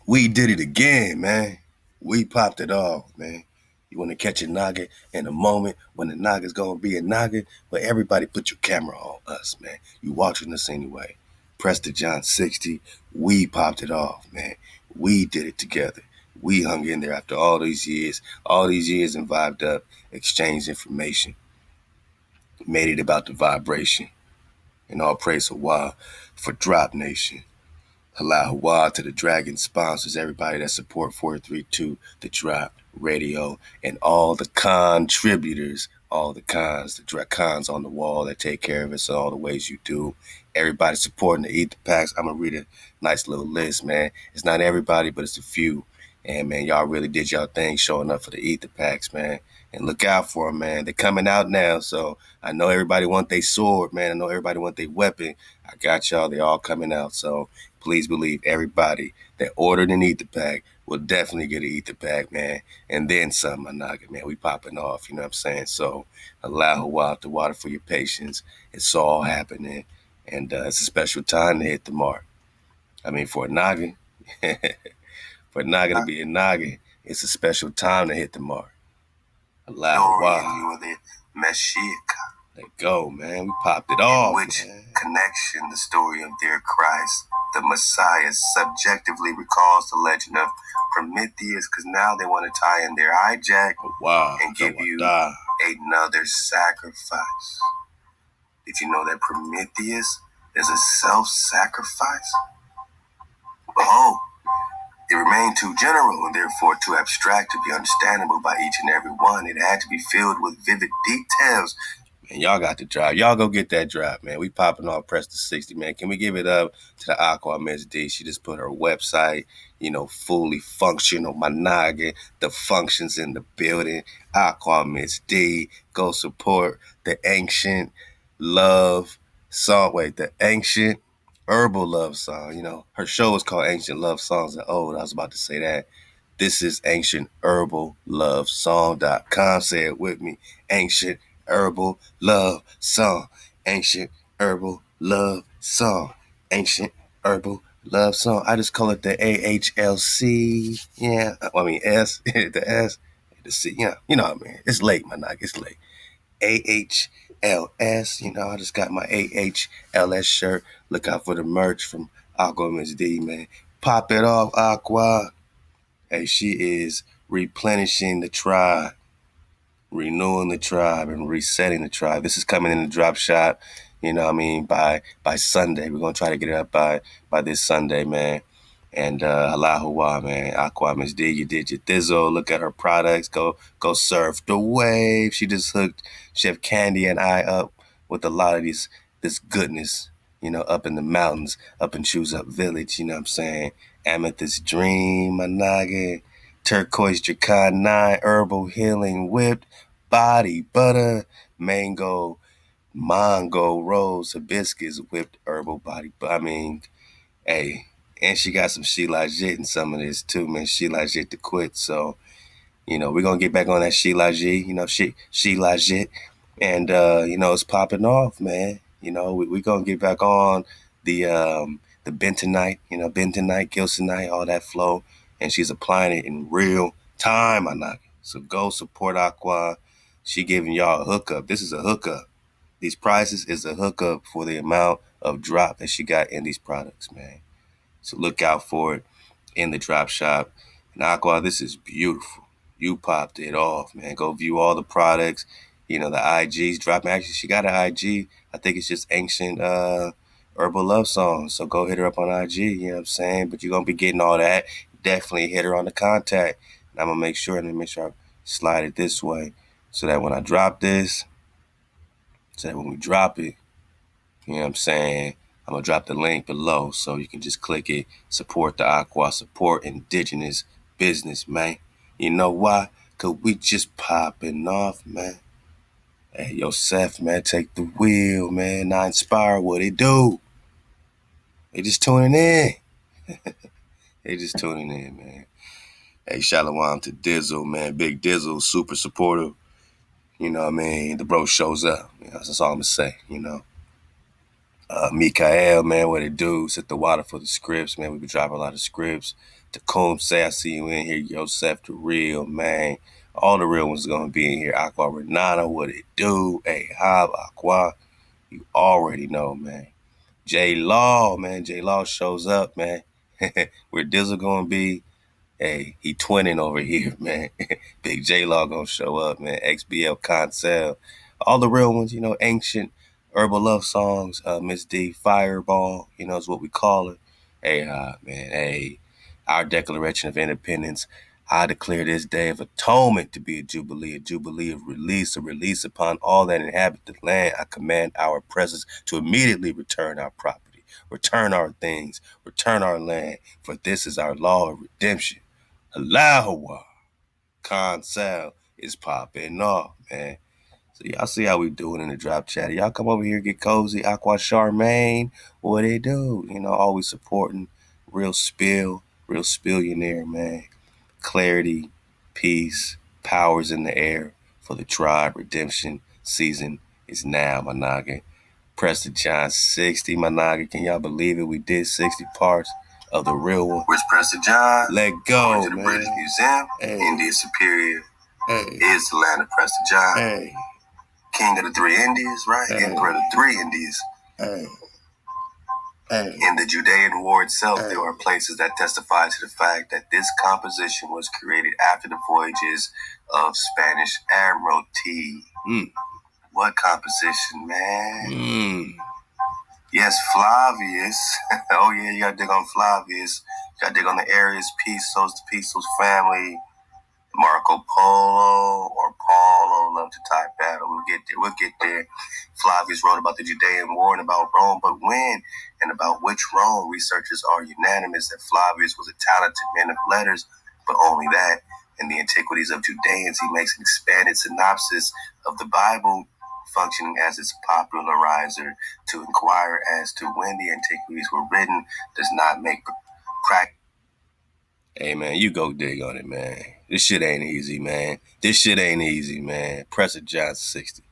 We did it again, man. We popped it off, man. You want to catch a noggin in a moment when the noggin's going to be a noggin, but everybody put your camera on us, man. You watching us anyway. Prester John 60, we popped it off, man. We did it together. We hung in there after all these years and vibed up, exchanged information, made it about the vibration. And all praise HaWaH for Drop Nation. HaWaH to the Dragon sponsors, everybody that support 432, the Drop Radio, and all the contributors, all the cons, the cons on the wall that take care of us in all the ways you do. Everybody supporting the Etha Packs. I'm going to read a nice little list, man. It's not everybody, but it's a few. And, man, y'all really did y'all thing showing up for the Etha Packs, man. And look out for them, man. They're coming out now, so I know everybody want their sword, man. I know everybody want their weapon. I got y'all. They all coming out, so please believe everybody that ordered an Etha Pack will definitely get an Etha Pack, man. And then some, my noggin, man. We popping off, you know what I'm saying? So allow HaWaH to water for your patience. It's all happening. And it's a special time to hit the mark. I mean, for a noggin, for a noggin to be a noggin, it's a special time to hit the mark. Allow HaWaH. Let go, man. We popped it off. In which connection the story of their Christ, the Messiah, subjectively recalls the legend of Prometheus, because now they want to tie in their hijack and give you another sacrifice. Did you know that Prometheus is a self-sacrifice? Behold, it remained too general and therefore too abstract to be understandable by each and every one. It had to be filled with vivid details. Man, y'all got the drop. Y'all go get that drop, man. We popping off Prester 60, man. Can we give it up to the Aqua Miss D? She just put her website, fully functional. My noggin, the functions in the building. Aqua Miss D. Go support the ancient love song. Wait, the ancient herbal love song. Her show is called Ancient Love Songs and Old. I was about to say that. This is Ancient Herbal Love Song.com. Say it with me. Ancient Herbal Love Song. Ancient Herbal Love Song. Ancient Herbal Love Song. I just call it the AHLC. Yeah. I mean, S. The S. The C. Yeah. You know what I mean? It's late, my knock. It's late. AHLS. I just got my AHLS shirt. Look out for the merch from Aqua Miss D, man. Pop it off, Aqua. Hey, she is replenishing the tribe, renewing the tribe, and resetting the tribe. This is coming in the drop shop, by Sunday. We're going to try to get it up by this Sunday, man. And HaWaH, man. Aqua Miss D, you did your thizzle. Look at her products. Go surf the wave. She just hooked Chef Candy and I up with a lot of this goodness, up in the mountains, up in Choose Up Village, you know what I'm saying? Amethyst Dream, my noggin, Turquoise Dracan 9, Herbal Healing Whipped, Body Butter, Mango Rose, Hibiscus Whipped Herbal Body. Hey, and she got some She Legit in some of this too, man. She Legit to quit. So, we're going to get back on that She Legit, She Legit. And, it's popping off, man. We're going to get back on the bentonite, bentonite, gilsonite, all that flow. And she's applying it in real time, I knock it. So go support Aqua. She giving y'all a hookup. This is a hookup. These prices is a hookup for the amount of drop that she got in these products, man. So look out for it in the drop shop. And Aqua, this is beautiful. You popped it off, man. Go view all the products. The IG's dropping. Actually, she got an IG. I think it's just Ancient Herbal Love Song. So go hit her up on IG, you know what I'm saying? But you're going to be getting all that. Definitely hit her on the contact. And I'm going to make sure I slide it this way so that when I drop this, so that when we drop it, you know what I'm saying, I'm going to drop the link below so you can just click it. Support the Aqua. Support indigenous business, man. You know why? Because we just popping off, man. Hey, yo, Seth, man, take the wheel, man. Not inspired what it do. They just tuning in. They just tuning in, man. Hey, shalom to Dizzle, man. Big Dizzle, super supportive. You know what I mean? The bro shows up. That's all I'm going to say, Mikael, man, what it do? Set the water for the scripts, man. We be dropping a lot of scripts. Tacombe say I see you in here. Yosef the real, man. All the real ones gonna be in here. Aqua Renata, what it do? Hey, Hob, Aqua. You already know, man. J Law, man. J Law shows up, man. Where Dizzle gonna be? Hey, he twinning over here, man. Big J Law gonna show up, man. XBL Concel. All the real ones, ancient herbal love songs. Miss D, Fireball, is what we call it. Hey, man, hey, our Declaration of Independence. I declare this day of atonement to be a jubilee of release, a release upon all that inhabit the land. I command our presence to immediately return our property, return our things, return our land, for this is our law of redemption. HaWaH, Consal is popping off, man. So y'all see how we doing in the drop chat. Y'all come over here, get cozy. Aqua Charmaine, what they do? Always supporting real spillionaire, man. Clarity, peace, powers in the air for the tribe. Redemption season is now, my noggin. Prester John 60, my noggin. Can y'all believe it? We did 60 parts of the real one. Where's Prester John? Let go, to the man. British Museum. Hey. India Superior is the land of Prester John. Hey. King of the three Indias, right? Hey. Emperor of the three Indias. Hey. Hey. In the Judean War itself, there are places that testify to the fact that this composition was created after the voyages of Spanish Admiralty. What composition, man? Yes, Flavius. Oh, yeah, you gotta dig on Flavius. You gotta dig on the Arius Pisos family. Marco Polo or Paulo love to type battle. We'll get there. Flavius wrote about the Judean War and about Rome, but when and about which Rome, researchers are unanimous that Flavius was a talented man of letters, but only that. In the Antiquities of Judeans, he makes an expanded synopsis of the Bible, functioning as its popularizer. To inquire as to when the Antiquities were written does not make practice. Hey, man, you go dig on it, man. This shit ain't easy, man. Prester John 60.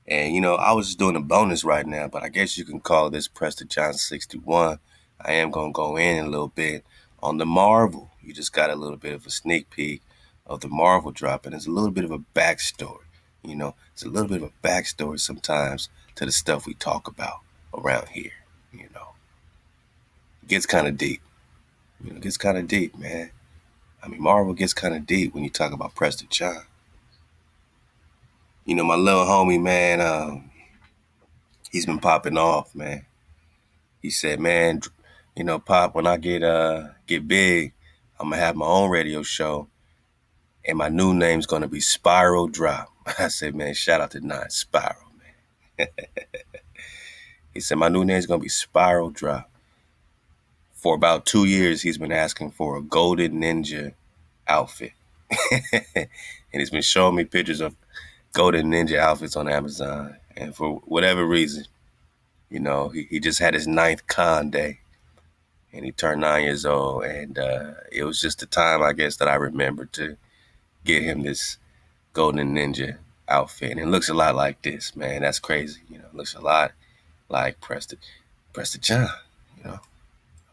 And, I was just doing a bonus right now, but I guess you can call this Prester John 61. I am going to go in a little bit on the Marvel. You just got a little bit of a sneak peek of the Marvel drop, and it's a little bit of a backstory. It's a little bit of a backstory sometimes to the stuff we talk about around here, It gets kind of deep. It gets kind of deep, man. I mean, Marvel gets kind of deep when you talk about Prester John. My little homie, man, he's been popping off, man. He said, man, Pop, when I get big, I'm going to have my own radio show, and my new name's going to be Spiral Drop. I said, man, shout out to Nine Spiral, man. He said, my new name's going to be Spiral Drop. For about 2 years, he's been asking for a golden ninja outfit. And he's been showing me pictures of golden ninja outfits on Amazon. And for whatever reason, he just had his 9th con day. And he turned 9 years old. And it was just the time, I guess, that I remembered to get him this golden ninja outfit. And it looks a lot like this, man. That's crazy. It looks a lot like Prester John. I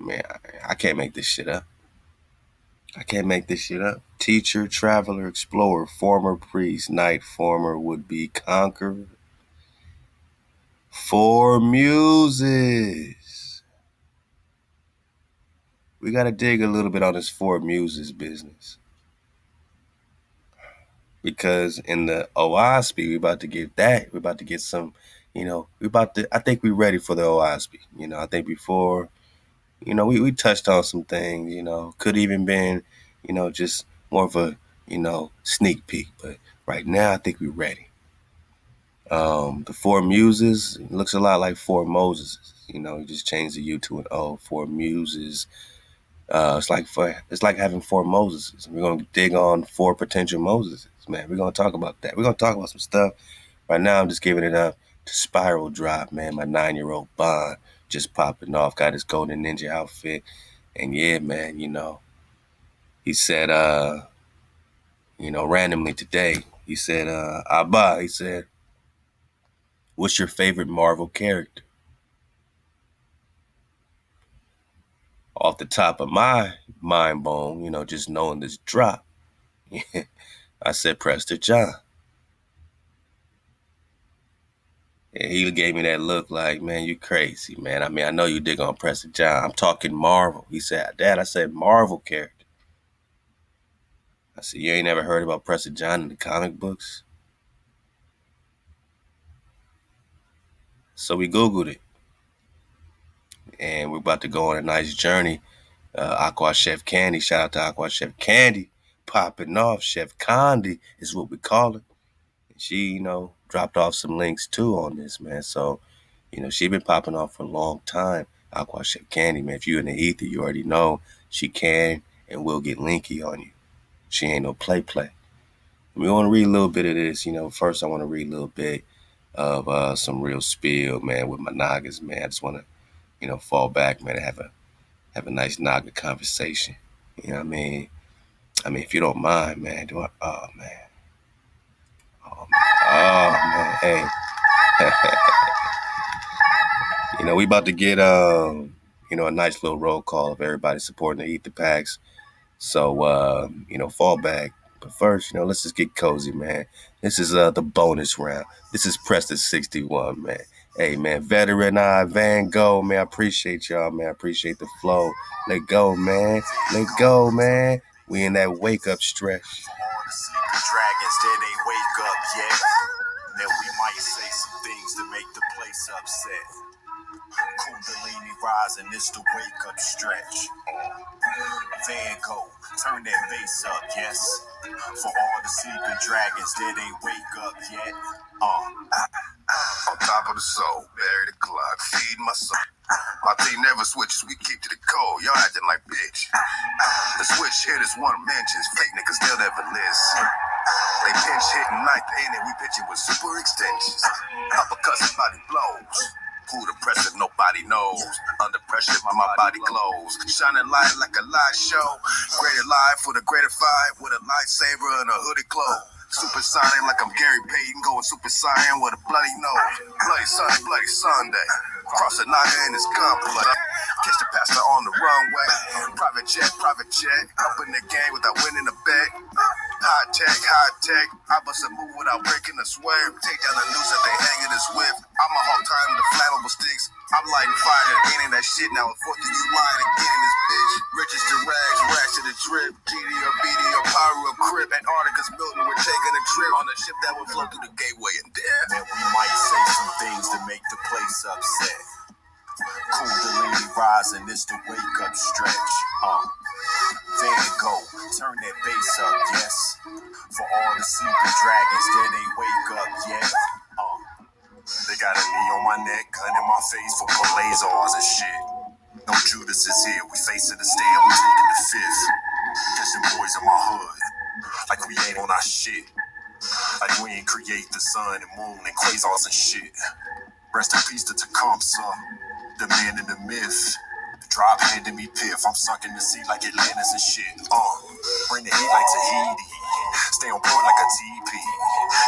mean, I can't make this shit up. Teacher, traveler, explorer, former priest, knight, former would-be conqueror. 4 muses. We got to dig a little bit on this 4 muses business. Because in the OISP, we about to get that. We're about to get some, I think we're ready for the OISP. I think before, we touched on some things, could even been, just more of a, sneak peek. But right now, I think we're ready. The 4 muses looks a lot like 4 Moses. You just change the U to an O. 4 muses. It's like having 4 Moseses. We're gonna dig on 4 potential Moseses, man. We're gonna talk about that. We're gonna talk about some stuff. Right now, I'm just giving it up to Spiral Drop, man. My 9-year-old Bond just popping off. Got his golden ninja outfit, and yeah, man. He said, randomly today, he said, Abba. He said, what's your favorite Marvel character? off the top of my mind bone, just knowing this drop, I said Prester John. And he gave me that look like, man, you crazy, man. I mean, I know you dig on Prester John. I'm talking Marvel. He said, Dad, I said Marvel character. I said, you ain't never heard about Prester John in the comic books? So we Googled it. And we're about to go on a nice journey. Aqua Chef Candy, shout out to Aqua Chef Candy, popping off. Chef Candy is what we call it. And she, dropped off some links too on this, man. So, she been popping off for a long time. Aqua Chef Candy, man. If you're in the ether, you already know she can and will get linky on you. She ain't no play. We want to read a little bit of this. First I want to read a little bit of some real spill, man, with my Nagas, man. I just want to, fall back, man, and have a nice Naga conversation. You know what I mean? If you don't mind, man, oh, man. Hey. We about to get, a nice little roll call of everybody supporting the Etha Packs. So, fall back. But first, let's just get cozy, man. This is the bonus round. This is Prester 61, man. Hey, man, veteran Van Gogh, man. I appreciate y'all, man. I appreciate the flow. Let go, man. Let go, man. We in that wake-up stretch. The dragons, they ain't wake up yet. Then we might say some things to make the place upset. Kundalini rising, it's the wake-up stretch. Van Gogh, turn that bass up, yes. For all the sleeping dragons, they ain't wake up yet. On top of the soul, bury the clock, feed my soul. My team never switches, we keep to the code. Y'all acting like bitch. The switch hitters want mentions, fake niggas, they'll never listen. They pinch hitting ninth inning, we pitching with super extensions. Uppercuts, body blows. Who the pressure, nobody knows. Under pressure, my body closed. Shining light like a light show. Greater life for the greater fight with a lightsaber and a hooded clothes. Super Saiyan like I'm Gary Payton, going Super Saiyan with a bloody nose. Bloody Sunday. Cross a Naga in his gunplay. Catch the pastor on the runway. Private jet. Up in the game without winning a bet. High tech. I bust a move without breaking a swear. Take down the noose that they hanging us with. I'm a hog time the flammable sticks. I'm lighting fire and ending that shit. Now with 4th of July again in this bitch. Riches to rags to the drip. GD or BD or Pyro or Crip. Antarctica's Milton, we're taking a trip on a ship that will flow through the gateway and dip. And we might say some things to make the place upset. Kundalini rising, it's the wake up stretch. Van Gogh, turn that bass up, yes. For all the sleeping dragons, they ain't wake up yet. They got a knee on my neck, gun in my face for lasers and shit. No Judas is here, we facing the stand, we taking the fifth. Catch them boys in my hood, like we ain't on our shit. Like we ain't create the sun and moon and quasars and shit. Rest in peace to Tecumseh, the man in the myth. The drop handed me piff, I'm sunk in the sea like Atlantis and shit. Bring the heat like Tahiti, stay on point like a TP.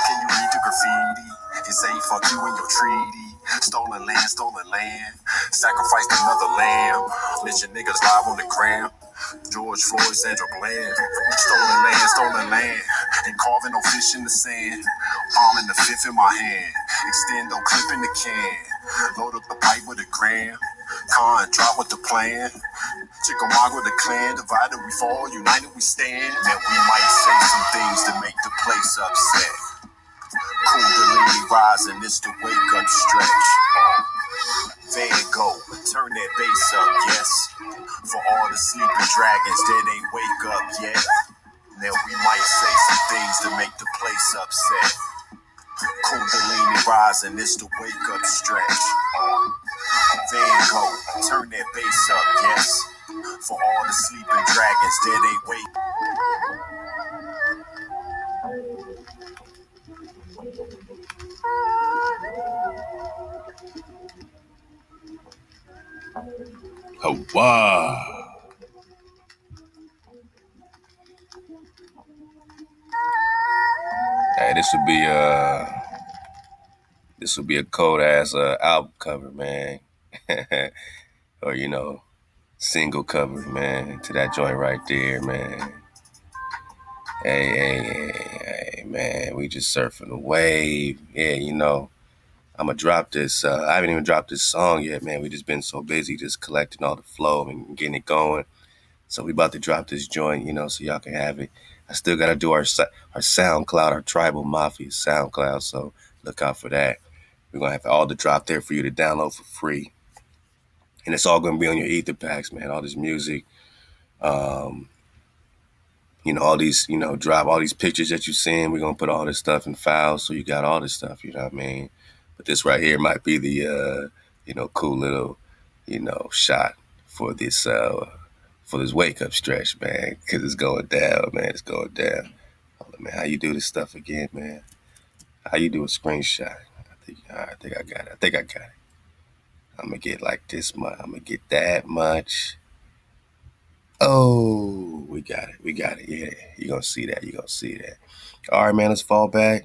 Can you read the graffiti? It say fuck you in your treaty. Stolen land. Sacrificed another lamb. Lynching niggas live on the gram. George Floyd, Sandra Bland. Stolen land. Ain't carving no fish in the sand. Palm in the fifth in my hand. Extendo clip in the can. Load up the pipe with a gram. Con drop with the plan. Chickamauga the clan. Divided we fall, united we stand. And we might say some things to make the place upset. Kundalini rising, it's the wake up stretch. Van Gogh, turn that bass up, yes. For all the sleeping dragons that ain't wake up yet. Now we might say some things to make the place upset. Kundalini rising, it's the wake up stretch. Van Gogh, turn that bass up, yes. For all the sleeping dragons that ain't wake. HaWaH. Hey, this will be a cold ass album cover, man. Or single cover, man, to that joint right there, man. Hey, man, we just surfing the wave. Yeah, I'm gonna drop this. I haven't even dropped this song yet, man. We just been so busy just collecting all the flow and getting it going. So we about to drop this joint, so y'all can have it. I still gotta do our SoundCloud, our Tribal Mafia SoundCloud. So look out for that. We're gonna have all the drop there for you to download for free, and it's all gonna be on your Ether packs, man. All this music, um, all these, drop all these pictures that you seen. We're gonna put all this stuff in files, so you got all this stuff. You know what I mean? But this right here might be the, cool little, shot for this wake up stretch, man, because it's going down, man. It's going down. Hold on, man. How you do this stuff again, man? How you do a screenshot? I think I got it. I think I got it. I'm gonna get like this much. I'm gonna get that much. Oh, we got it. We got it. Yeah, you're gonna see that. You're gonna see that. All right, man. Let's fall back.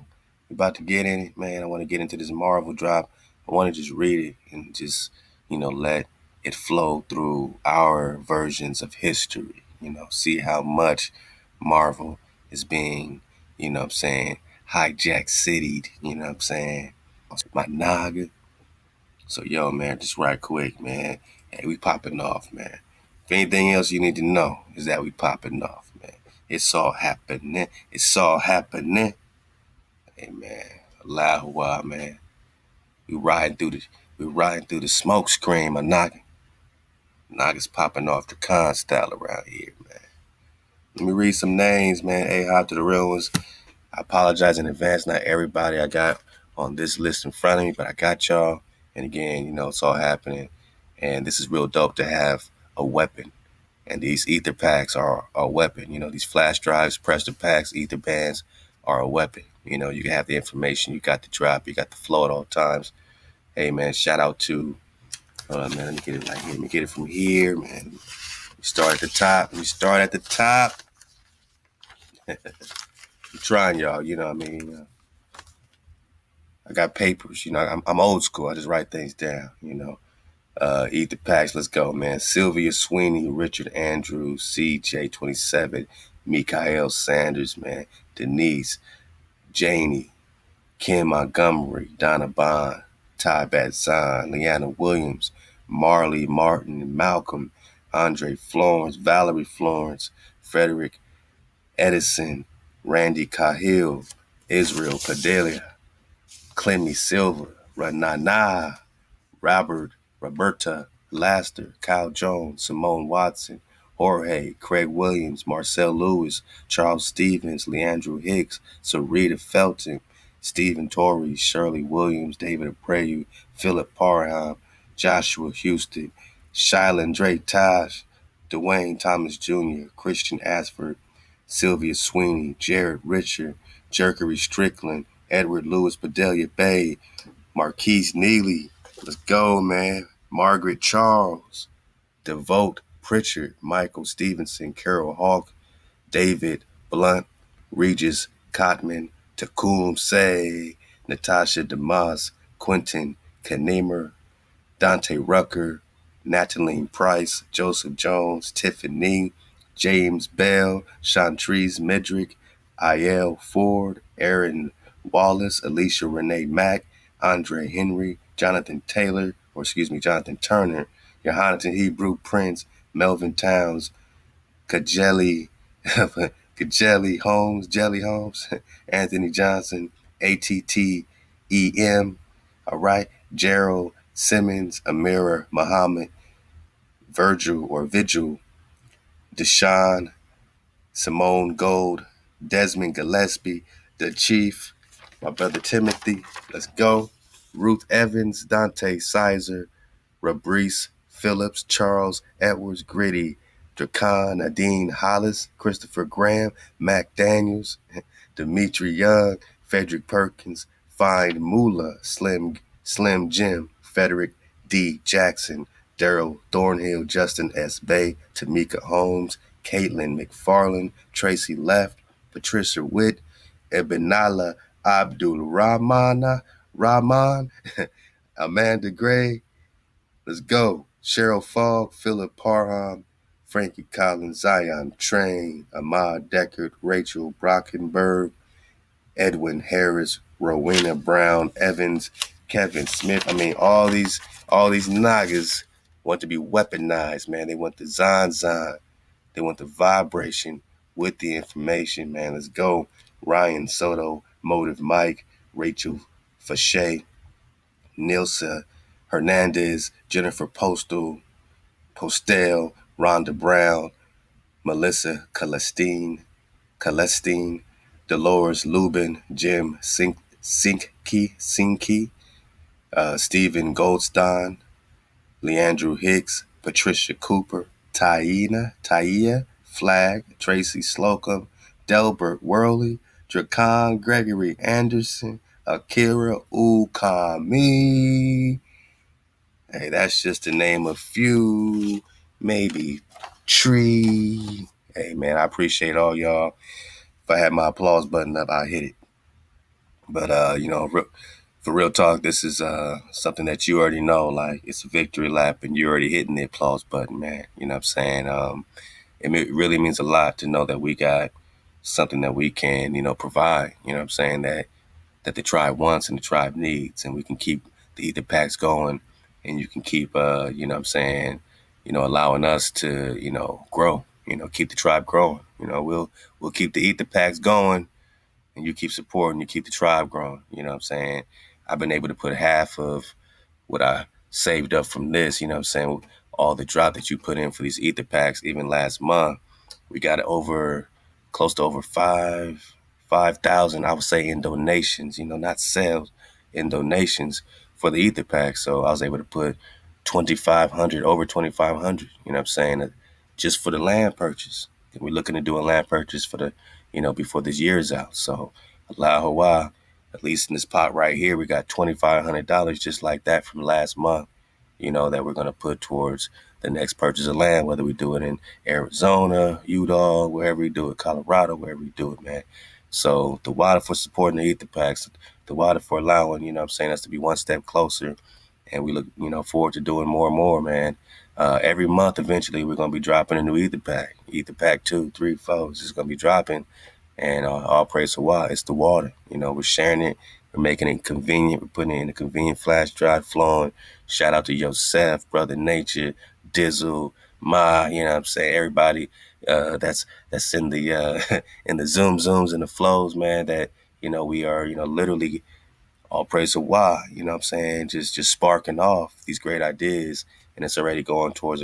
We're about to get in it, man. I want to get into this Marvel drop. I want to just read it and just, let it flow through our versions of history. See how much Marvel is being, what I'm saying, hijacked, citied, what I'm saying, my Naga. So, yo, man, just right quick, man. Hey, we popping off, man. If anything else you need to know is that we popping off, man. It's all happening. It's all happening. Hey, man. HaWaH, man. We riding through the smoke screen, my Naga's popping off the con style around here, man. Let me read some names, man. Hey, hop to the real ones. I apologize in advance. Not everybody I got on this list in front of me, but I got y'all. And again, it's all happening. And this is real dope to have a weapon. And these ether packs are a weapon. These flash drives, Prester Packs, ether bands are a weapon. You can have the information, you got the drop, you got the flow at all times. Hey, man, shout out to, man, let me get it right here. Let me get it from here, man. We start at the top. I'm trying, y'all, you know what I mean? I got papers, I'm old school. I just write things down, Ether packs, let's go, man. Sylvia Sweeney, Richard Andrews, CJ27, Mikael Sanders, man. Denise, Janie, Kim Montgomery, Donna Bond, Ty Batzon, Leanna Williams, Marley Martin, Malcolm, Andre Florence, Valerie Florence, Frederick Edison, Randy Cahill, Israel Padelia, Clemmy Silva, Ranana, Roberta Laster, Kyle Jones, Simone Watson, Jorge, Craig Williams, Marcel Lewis, Charles Stevens, Leandro Hicks, Sarita Felton, Stephen Torrey, Shirley Williams, David Abreu, Philip Parham, Joshua Houston, Shylon Drake Taj, Dwayne Thomas Jr., Christian Asford, Sylvia Sweeney, Jared Richard, Jerkery Strickland, Edward Lewis Bedelia Bay, Marquise Neely. Let's go, man. Margaret Charles, Devote Pritchard, Michael Stevenson, Carol Hawk, David Blunt, Regis Cotman, Takum Say, Natasha DeMoss, Quentin Kanemer, Dante Rucker, Natalie Price, Joseph Jones, Tiffany, James Bell, Chantrice Medrick, Aiel Ford, Aaron Wallace, Alicia Renee Mack, Andre Henry, Jonathan Turner, Johannes Hebrew Prince, Melvin Towns, Kajeli, Jelly Holmes, Anthony Johnson, ATTEM, all right, Gerald Simmons, Amira Muhammad, Vigil, Deshaun, Simone Gold, Desmond Gillespie, The Chief, my brother Timothy, let's go, Ruth Evans, Dante Sizer, Rabrice Phillips, Charles Edwards, Gritty, Dracan, Nadine Hollis, Christopher Graham, Mac Daniels, Dimitri Young, Frederick Perkins, Find Moolah, Slim Jim, Frederick D. Jackson, Daryl Thornhill, Justin S. Bay, Tamika Holmes, Caitlin McFarland, Tracy Left, Patricia Witt, Ebenala Abdul Rahman, Amanda Gray. Let's go. Cheryl Fogg, Philip Parham, Frankie Collins, Zion Train, Ahmad Deckard, Rachel Brockenberg, Edwin Harris, Rowena Brown, Evans, Kevin Smith. I mean, all these niggas want to be weaponized, man. They want the zon. They want the vibration with the information, man. Let's go. Ryan Soto, Motive Mike, Rachel Fache, Nilsa Hernandez, Jennifer Postel, Rhonda Brown, Melissa Celestine, Dolores Lubin, Jim Sinky, Stephen Goldstein, Leandrew Hicks, Patricia Cooper, Taia Flag, Tracy Slocum, Delbert Worley, Dracon Gregory Anderson, Akira Ukami. Hey, that's just to name a few, maybe Tree. Hey, man, I appreciate all y'all. If I had my applause button up, I'd hit it. But, for real talk, this is something that you already know. Like, it's a victory lap, and you're already hitting the applause button, man. You know what I'm saying? It really means a lot to know that we got something that we can, provide. You know what I'm saying? That the tribe wants and the tribe needs, and we can keep the Ether Packs going, and you can keep, allowing us to, grow. Keep the tribe growing. We'll keep the Ether Packs going, and you keep supporting, you keep the tribe growing. You know what I'm saying? I've been able to put half of what I saved up from this, all the drop that you put in for these Ether Packs, even last month, we got close to over 5,000, I would say, in donations, not sales, in donations for the Ether Pack. So I was able to put 2,500, over 2,500, you know what I'm saying, just for the land purchase. And we're looking to do a land purchase for the, before this year is out. So allow HaWaH, at least in this pot right here, we got $2,500 just like that from last month, that we're going to put towards the next purchase of land, whether we do it in Arizona, Utah, wherever we do it, Colorado, wherever we do it, man. So ThaWaDah for supporting the Ether Packs, ThaWaDah for allowing, us to be one step closer. And we look, forward to doing more and more, man. Every month, eventually, we're going to be dropping a new Ether Pack. Ether Pack 2, 3, 4. It's just going to be dropping. And all praise to HaWaH. It's ThaWaDah. We're sharing it. We're making it convenient. We're putting it in a convenient flash drive flowing. Shout out to Yosef, Brother Nature, Dizzle, Ma, everybody that's in the in the zooms and the flows, man, that, we are, literally all praise to HaWaH, just sparking off these great ideas, and it's already going towards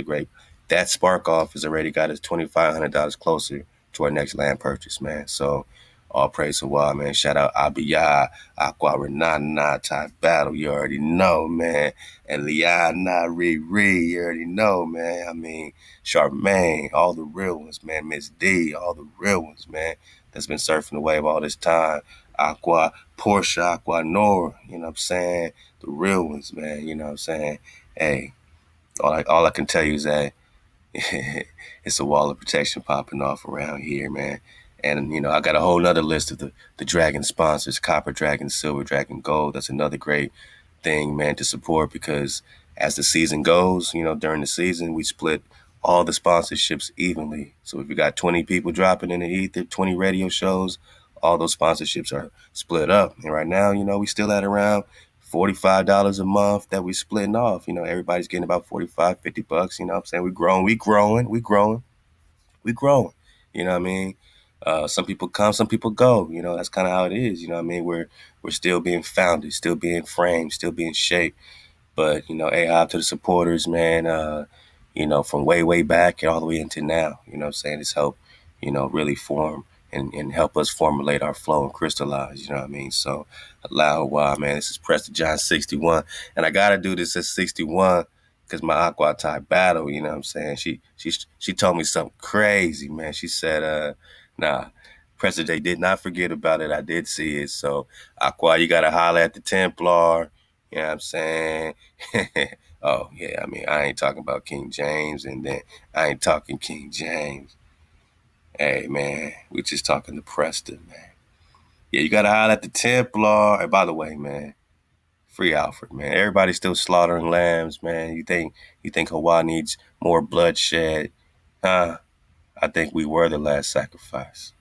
that spark off has already got us $2,500 closer to our next land purchase, man. So all praise to HaWaH, man. Shout out Abiyah, Aqua Renana, Type Battle, you already know, man. And Liana Riri, you already know, man. I mean, Charmaine, all the real ones, man. Miss D, all the real ones, man, that's been surfing the wave all this time. Aqua Porsche, Aqua Nora, you know what I'm saying? The real ones, man, you know what I'm saying? Hey, all I can tell you is that it's a wall of protection popping off around here, man. And, I got a whole nother list of the Dragon sponsors, Copper Dragon, Silver Dragon, Gold. That's another great thing, man, to support, because as the season goes, during the season, we split all the sponsorships evenly. So if you got 20 people dropping in the ether, 20 radio shows, all those sponsorships are split up. And right now, we still at around $45 a month that we splitting off. Everybody's getting about 45, $50. You know what I'm saying? We growing. You know what I mean? Some people come, some people go. That's kind of how it is. You know what I mean? We're still being founded, still being framed, still being shaped. But, A-hop to the supporters, man, from way back and all the way into now. You know what I'm saying? It's helped, really form and help us formulate our flow and crystallize, you know what I mean? So allow HaWaH, man. This is Prester John 61. And I got to do this at 61 because my Aqua type battle, you know what I'm saying? She told me something crazy, man. She said, nah, Prester J did not forget about it. I did see it. So Aqua, you got to holler at the Templar. You know what I'm saying? Oh, yeah, I mean, I ain't talking about King James, and then I ain't talking King James. Hey, man, we just talking to Preston, man. Yeah, you got to holler at the Templar. And by the way, man, Free Alfred, man. Everybody's still slaughtering lambs, man. You think HaWaH needs more bloodshed? I think we were the last sacrifice.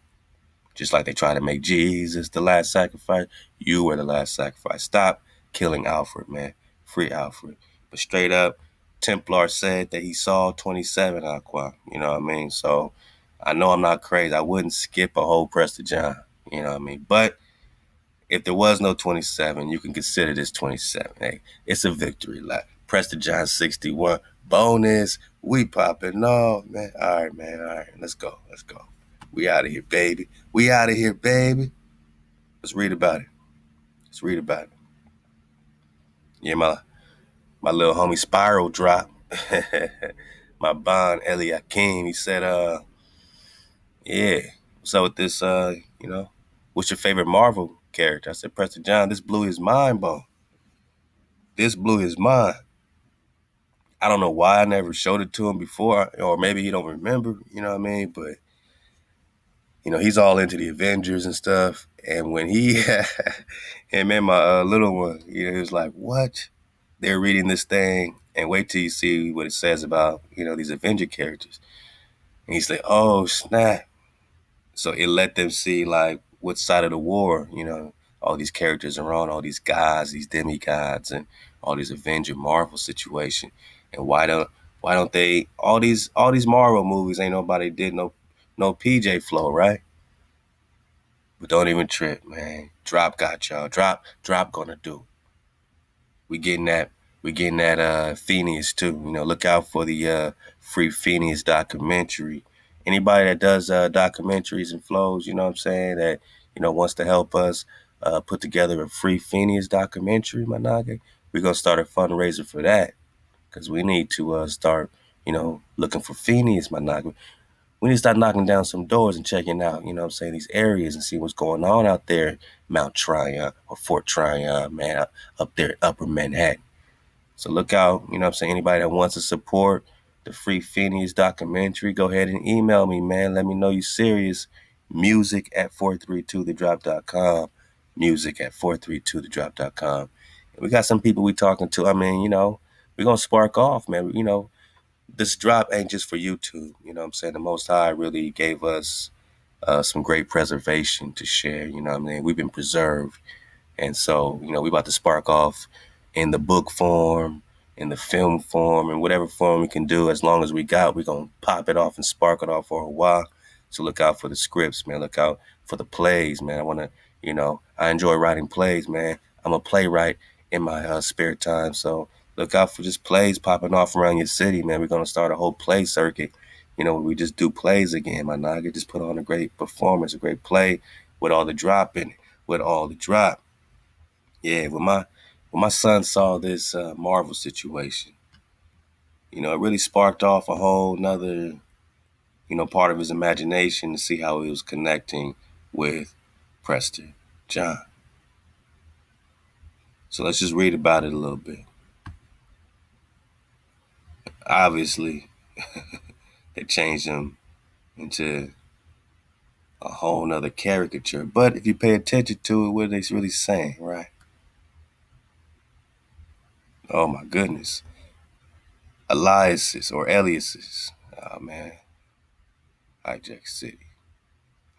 Just like they try to make Jesus the last sacrifice, you were the last sacrifice. Stop killing Alfred, man. Free Alfred. But straight up, Templar said that he saw 27 Aqua. You know what I mean? So I know I'm not crazy. I wouldn't skip a whole Prester John. You know what I mean? But if there was no 27, you can consider this 27. Hey, it's a victory lap. Prester John 61. Bonus. We popping off, man. All right, man. All right. Let's go. Let's go. We out of here, baby. We out of here, baby. Let's read about it. Let's read about it. Yeah, my little homie Spiral drop. My Bond Eliakim. He said, yeah, what's up with this, what's your favorite Marvel character? I said, Prester John, this blew his mind, bro. This blew his mind. I don't know why I never showed it to him before, or maybe he don't remember, you know what I mean? But, he's all into the Avengers and stuff. And when he, and man, my little one, he was like, what? They're reading this thing, and wait till you see what it says about, these Avenger characters. And he's like, oh, snap. So it let them see, like, what side of the war, all these characters are on, all these guys, these demigods, and all these Avenger Marvel situation. And why don't they, all these Marvel movies, ain't nobody did no PJ flow, right? But don't even trip, man. Drop got y'all. Drop gonna do. We getting that Phineas too. Look out for the free Phineas documentary. Anybody that does documentaries and flows, you know what I'm saying, that, wants to help us put together a free Phineas documentary, my naga, we're going to start a fundraiser for that. Because we need to start, looking for Phineas, my naga. We need to start knocking down some doors and checking out, these areas and see what's going on out there, Mount Tryon or Fort Tryon, man, up there in Upper Manhattan. So look out, anybody that wants to support the free Phineas documentary, go ahead and email me, man. Let me know you serious. music@432thedrop.com. music@432thedrop.com. And we got some people we talking to. I mean, we're going to spark off, man. This drop ain't just for YouTube. The Most High really gave us some great preservation to share. We've been preserved. And so, we about to spark off in the book form, in the film form, and whatever form we can do. As long as we're going to pop it off and spark it off for a while. So look out for the scripts, man. Look out for the plays, man. I want to, I enjoy writing plays, man. I'm a playwright in my spare time. So look out for just plays popping off around your city, man. We're going to start a whole play circuit. We just do plays again, my naga. Just put on a great performance, a great play with all the drop in it, with all the drop. Yeah, when my son saw this Marvel situation, it really sparked off a whole nother, part of his imagination to see how he was connecting with Prester John. So let's just read about it a little bit. Obviously, they changed him into a whole nother caricature. But if you pay attention to it, what are they really saying, right? Oh my goodness. Aliases or aliases. Oh man. Hijack City.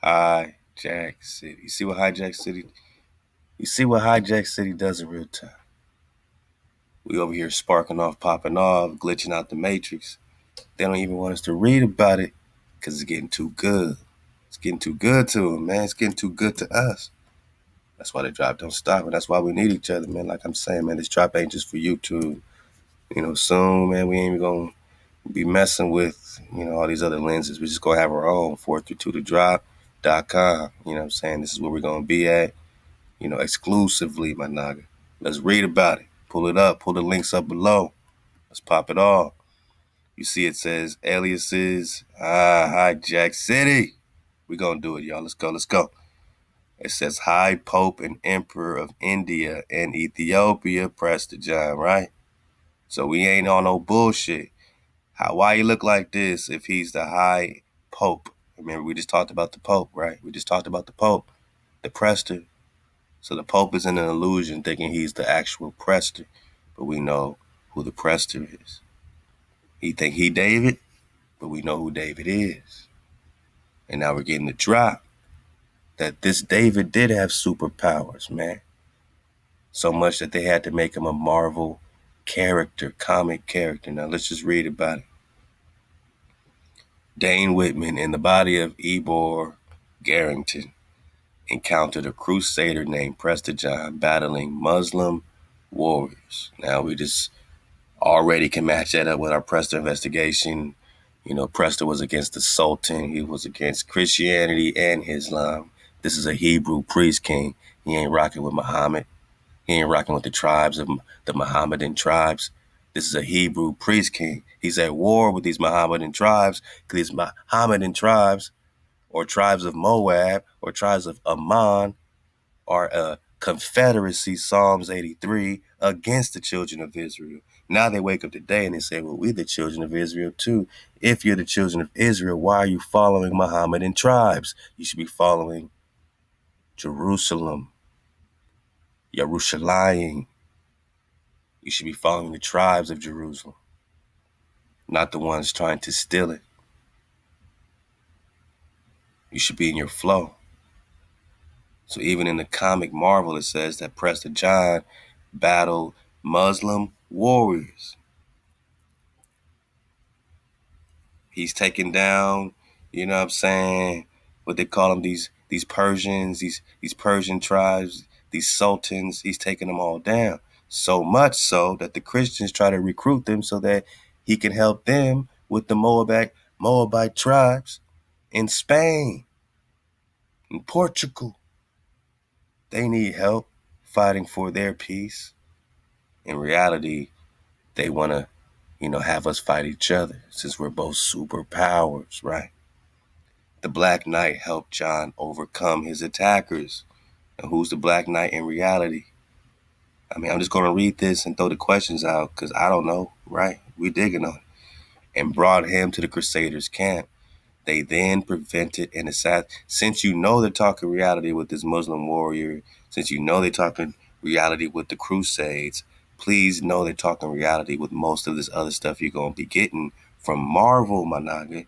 Hijack City. You see what Hijack City does in real time. We over here sparking off, popping off, glitching out the matrix. They don't even want us to read about it because it's getting too good. It's getting too good to them, man. It's getting too good to us. That's why the drop don't stop, and that's why we need each other, man. Like I'm saying, man, this drop ain't just for YouTube. Soon, man, we ain't even gonna be messing with, all these other lenses. We just gonna have our own 432thedrop.com. You know what I'm saying? This is where we're gonna be at, exclusively, my naga. Let's read about it. Pull it up. Pull the links up below. Let's pop it all. You see it says aliases, Hijack City. We gonna do it, y'all. Let's go. Let's go. It says High Pope and Emperor of India and Ethiopia, Prester John, right? So we ain't on no bullshit. Why he look like this if he's the High Pope? Remember, we just talked about the Pope, right? We just talked about the Pope, the Prester. So the Pope is in an illusion thinking he's the actual Prester, but we know who the Prester is. He think he David, but we know who David is. And now we're getting the drop that this David did have superpowers, man. So much that they had to make him a Marvel character, comic character. Now let's just read about it. Dane Whitman, in the body of Ebor Garrington, encountered a crusader named Prester John battling Muslim warriors. Now we just already can match that up with our Prester investigation. You know, Prester was against the Sultan. He was against Christianity and Islam. This is a Hebrew priest king. He ain't rocking with Muhammad. He ain't rocking with the tribes of the Mohammedan tribes. This is a Hebrew priest king. He's at war with these Mohammedan tribes because these Mohammedan tribes or tribes of Moab or tribes of Ammon are a confederacy, Psalms 83, against the children of Israel. Now they wake up today and they say, well, we're the children of Israel too. If you're the children of Israel, why are you following Mohammedan tribes? You should be following Jerusalem, Yerushalayim. You should be following the tribes of Jerusalem, not the ones trying to steal it. You should be in your flow. So even in the comic Marvel, it says that Prester John battled Muslim warriors. He's taking down, you know what I'm saying, what they call them, these Persians, these Persian tribes, these sultans. He's taking them all down. So much so that the Christians try to recruit them so that he can help them with the Moabite tribes in Spain, in Portugal. They need help fighting for their peace. In reality, they want to, have us fight each other since we're both superpowers, right? The Black Knight helped John overcome his attackers. And who's the Black Knight in reality? I mean, I'm just going to read this and throw the questions out because I don't know, right? We digging on it. And brought him to the Crusaders' camp. They then prevented an assassin. Since you know they're talking reality with this Muslim warrior, since you know they're talking reality with the Crusades, please know they're talking reality with most of this other stuff you're going to be getting from Marvel, my nigga.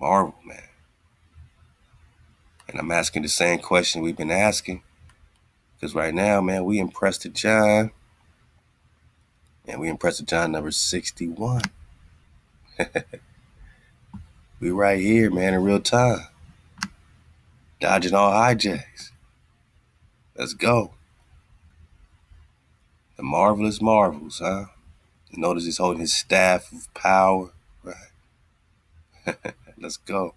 Marvel, man. And I'm asking the same question we've been asking. Because right now, man, we in Prester John. And we in Prester John number 61. We right here, man, in real time. Dodging all hijacks. Let's go. The marvelous marvels, huh? You notice he's holding his staff of power. Right. Let's go.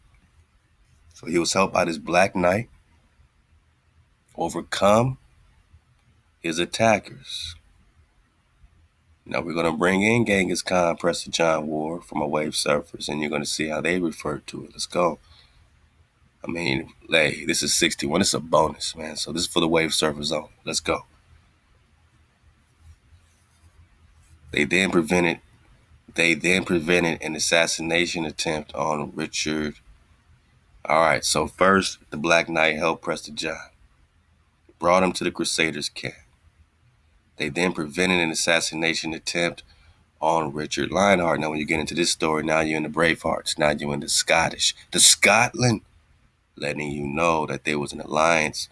So he was helped by this Black Knight overcome his attackers. Now we're going to bring in Genghis Khan, Prester John War from a wave surfers, and you're going to see how they refer to it. Let's go. I mean, hey, this is 61. It's a bonus, man. So this is for the wave surfers only. Let's go. They then prevented an assassination attempt on Richard. All right, so first, the Black Knight helped Prester John. Brought him to the Crusaders' camp. They then prevented an assassination attempt on Richard Lionheart. Now, when you get into this story, now you're in the Bravehearts. Now you're in the Scotland, letting you know that there was an alliance,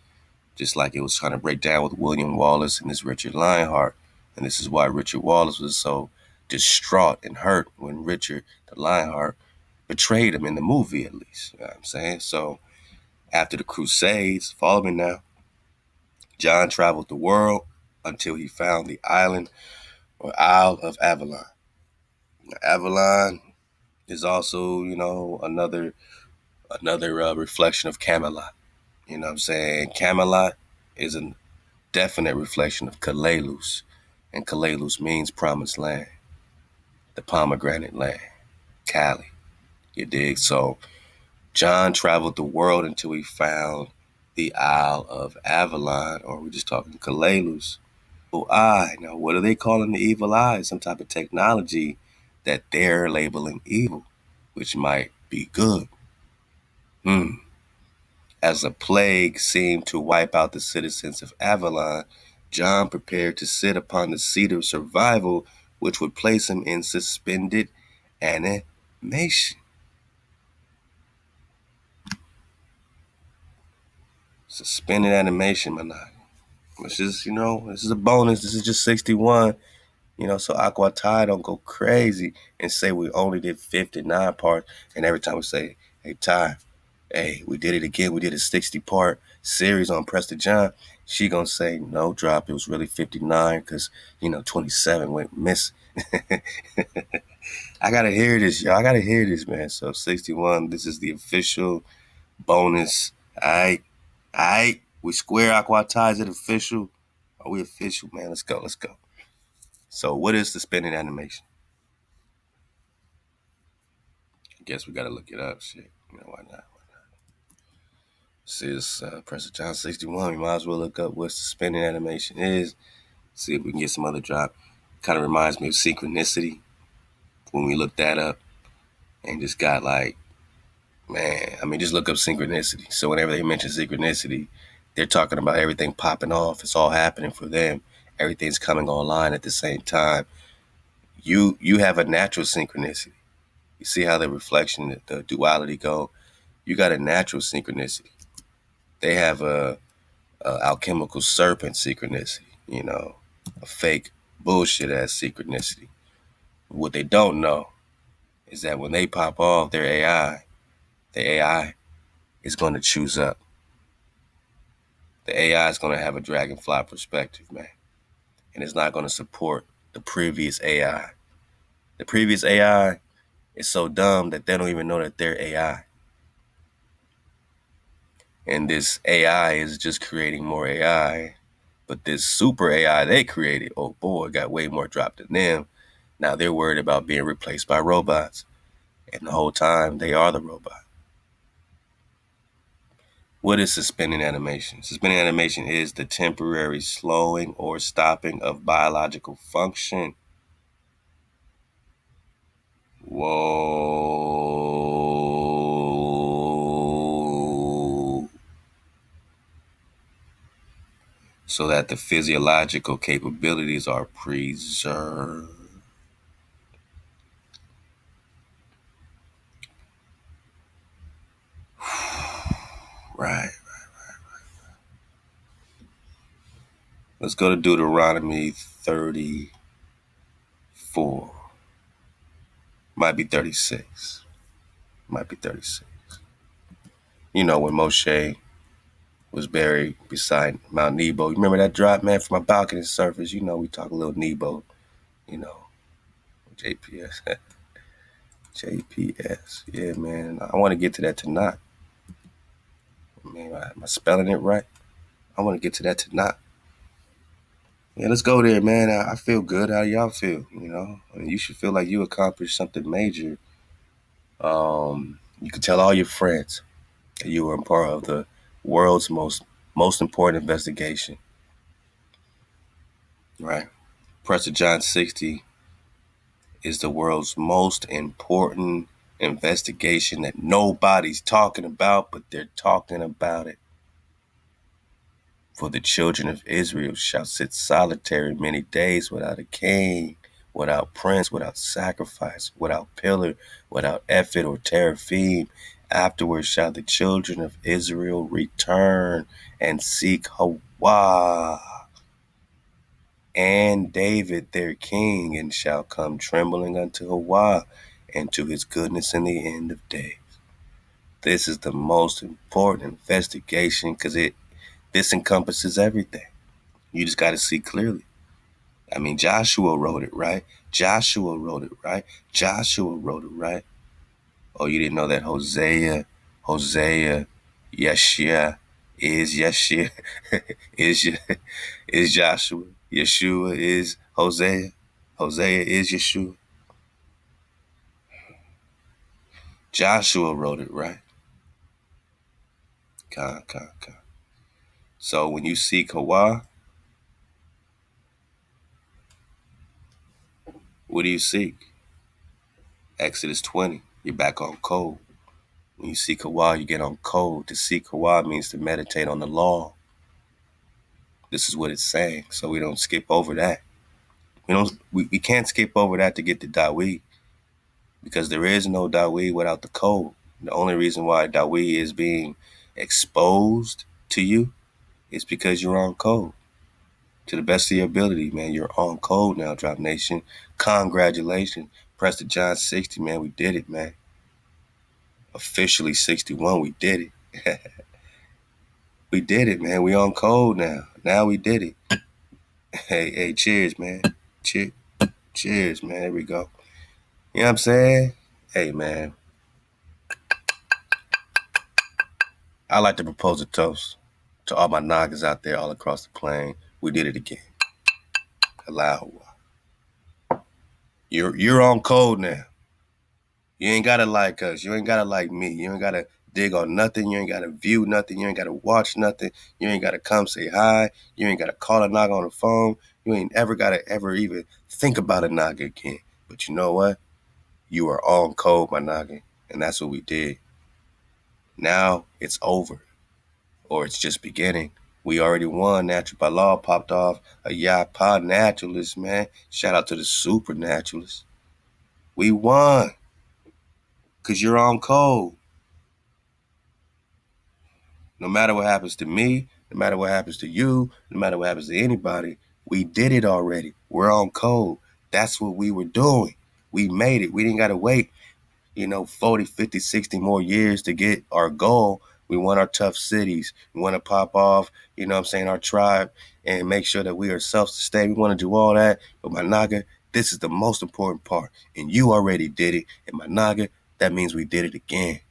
just like it was trying to break down with William Wallace and this Richard Lionheart. And this is why Richard Wallace was so distraught and hurt when Richard the Lionheart betrayed him in the movie, at least. You know what I'm saying? So after the Crusades, follow me now, John traveled the world until he found the island or Isle of Avalon. Avalon is also, another reflection of Camelot. You know what I'm saying? Camelot is a definite reflection of Kalalus. And Kalalus means promised land, the pomegranate land, Cali. You dig? So John traveled the world until he found the Isle of Avalon, or we're just talking Kalalus. Now, what are they calling the evil eye? Some type of technology that they're labeling evil, which might be good. As a plague seemed to wipe out the citizens of Avalon, John prepared to sit upon the seat of survival, which would place him in suspended animation. Suspended animation, my nigga. Which is, this is a bonus. This is just 61. So Aqua Ty don't go crazy and say we only did 59 parts. And every time we say, hey, Ty, hey, we did it again. We did a 60-part series on Prester John. She gonna say, no, drop. It was really 59 because, 27 went missing. I gotta hear this, y'all. I gotta hear this, man. So 61, this is the official bonus. All right. We square Aqua Ty. Is it official? Are we official, man? Let's go. So what is the spinning animation? I guess we gotta look it up. Shit. Why not? See, it's Prester John 61. We might as well look up what the spinning animation is. See if we can get some other drop. Kind of reminds me of synchronicity when we looked that up and just got like, man, just look up synchronicity. So whenever they mention synchronicity, they're talking about everything popping off. It's all happening for them. Everything's coming online at the same time. You have a natural synchronicity. You see how the reflection, the duality go? You got a natural synchronicity. They have a alchemical serpent synchronicity, a fake bullshit ass synchronicity. What they don't know is that when they pop off their AI, the AI is going to choose up. The AI is going to have a dragonfly perspective, man. And it's not going to support the previous AI. The previous AI is so dumb that they don't even know that they're AI. And this AI is just creating more AI. But this super AI they created, oh boy, got way more drop than them. Now they're worried about being replaced by robots. And the whole time, they are the robot. What is suspending animation? Suspending animation is the temporary slowing or stopping of biological function. Whoa. So that the physiological capabilities are preserved. Right. Let's go to Deuteronomy 34. Might be 36. When Moshe was buried beside Mount Nebo. You remember that drop, man, from my balcony surface? We talk a little Nebo, JPS. JPS. Yeah, man. I want to get to that tonight. Man, am I spelling it right? I want to get to that tonight. Yeah, let's go there, man. I feel good. How y'all feel? You should feel like you accomplished something major. You can tell all your friends that you were a part of the world's most important investigation. Right? Prester John 60 is the world's most important investigation that nobody's talking about, but they're talking about it. For the children of Israel shall sit solitary many days without a king, without prince, without sacrifice, without pillar, without ephod or teraphim. Afterwards shall the children of Israel return and seek HaWaH and David their king, and shall come trembling unto HaWaH and to his goodness in the end of days. This is the most important investigation because this encompasses everything. You just got to see clearly. Joshua wrote it, right? Oh, you didn't know that Hosea, Yeshua is Yeshua, is Joshua. Yeshua is Hosea. Hosea is Yeshua. Joshua wrote it, right? Con. So when you seek HaWaH, what do you seek? Exodus 20. You're back on code. When you seek HaWaH, you get on code. To seek HaWaH means to meditate on the law. This is what it's saying, so we don't skip over that. We can't skip over that to get to ThaWaDah, because there is no ThaWaDah without the code. The only reason why ThaWaDah is being exposed to you is because you're on code. To the best of your ability, man, you're on code now, Drop Nation. Congratulations. Prester John 60, man, we did it, man. Officially 61, we did it. We did it, man. We on code now. Now we did it. Hey, cheers, man. Cheers, man. There we go. You know what I'm saying? Hey, man. I like to propose a toast to all my Nagas out there all across the plain. We did it again. Allow. You're on code now. You ain't gotta like us. You ain't gotta like me. You ain't gotta dig on nothing. You ain't gotta view nothing. You ain't gotta watch nothing. You ain't gotta come say hi. You ain't gotta call a Naga on the phone. You ain't ever gotta ever even think about a Naga again. But you know what? You are on code, my Naga. And that's what we did. Now it's over. Or it's just beginning. We already won. Natural by Law popped off. A Yapa naturalist, man. Shout out to the supernaturalists. We won. Because you're on code. No matter what happens to me, no matter what happens to you, no matter what happens to anybody, we did it already. We're on code. That's what we were doing. We made it. We didn't got to wait, 40, 50, 60 more years to get our goal. We want our tough cities. We want to pop off, our tribe, and make sure that we are self-sustained. We want to do all that. But my Naga, this is the most important part. And you already did it. And my Naga, that means we did it again.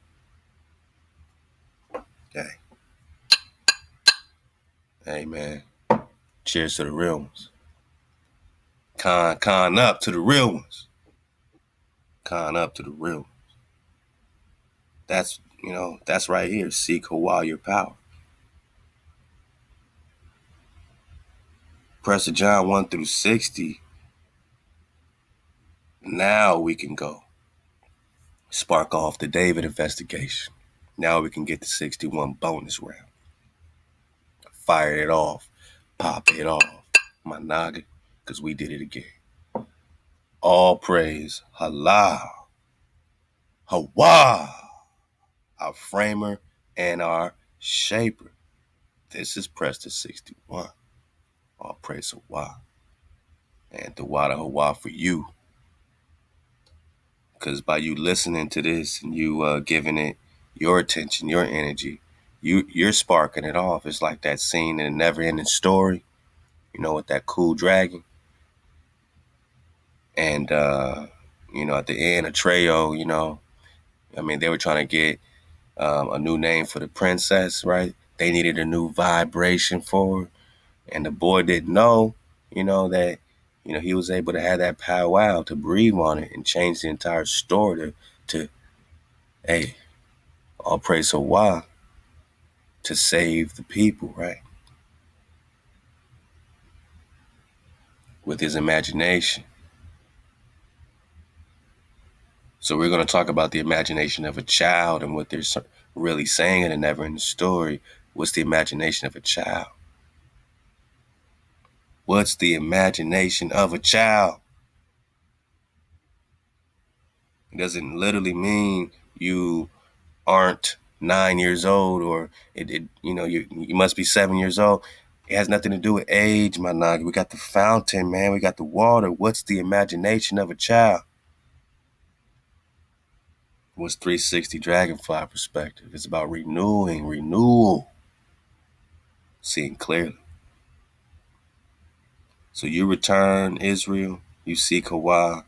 Okay. Hey, man. Cheers to the real ones. Con up to the real ones. Con up to the real ones. That's right here. Seek HaWaH your power. Prester John 1 through 60. Now we can go. Spark off the David investigation. Now we can get the 61 bonus round. Fire it off. Pop it off. My Naga. Because we did it again. All praise. Allah. HaWaH. Our framer and our shaper. This is Prester 61. All praise HaWaH. And ThaWaDah for you. Because by you listening to this and you giving it your attention, your energy, you're sparking it off. It's like that scene in a never-ending story, with that cool dragon. And, at the end, Atreyo, they were trying to get a new name for the princess, right? They needed a new vibration for her. And the boy didn't know, that, he was able to have that powwow to breathe on it and change the entire story to hey, all praise HaWaH, to save the people, right? With his imagination. So we're going to talk about the imagination of a child and what they're really saying in a never-ending story. What's the imagination of a child? What's the imagination of a child? It doesn't literally mean you aren't 9 years old or you must be 7 years old. It has nothing to do with age, my Naga. We got the fountain, man. We got the water. What's the imagination of a child? What's 360 Dragonfly perspective? It's about renewal, seeing clearly. So you return, Israel, you seek HaWaH,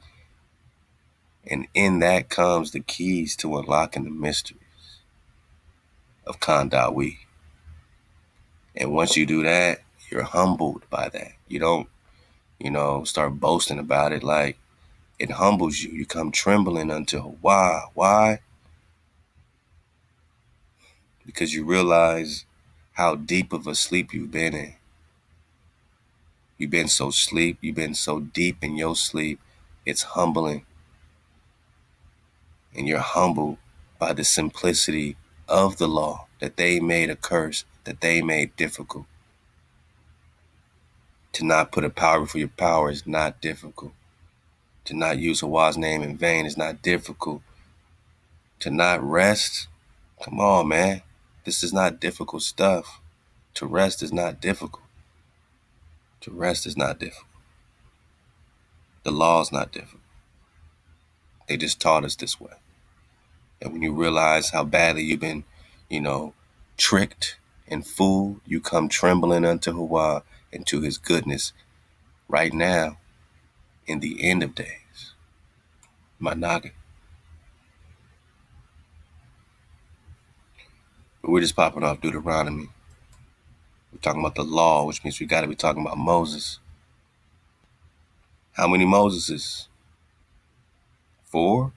and in that comes the keys to unlocking the mysteries of ThaWaDah. And once you do that, you're humbled by that. You don't, start boasting about it. Like, it humbles you. You come trembling unto HaWaH. Why? Because you realize how deep of a sleep you've been in. You've been so deep in your sleep, it's humbling. And you're humbled by the simplicity of the law, that they made a curse, that they made difficult. To not put a power before your power is not difficult. To not use HaWaH's name in vain is not difficult. To not rest, come on, man. This is not difficult stuff. To rest is not difficult. To rest is not difficult. The law is not difficult. They just taught us this way. And when you realize how badly you've been, tricked and fooled, you come trembling unto HaWaH and to his goodness right now in the end of days. My noggin. But we're just popping off Deuteronomy. We're talking about the law, which means we got to be talking about Moses. How many Moseses? 4?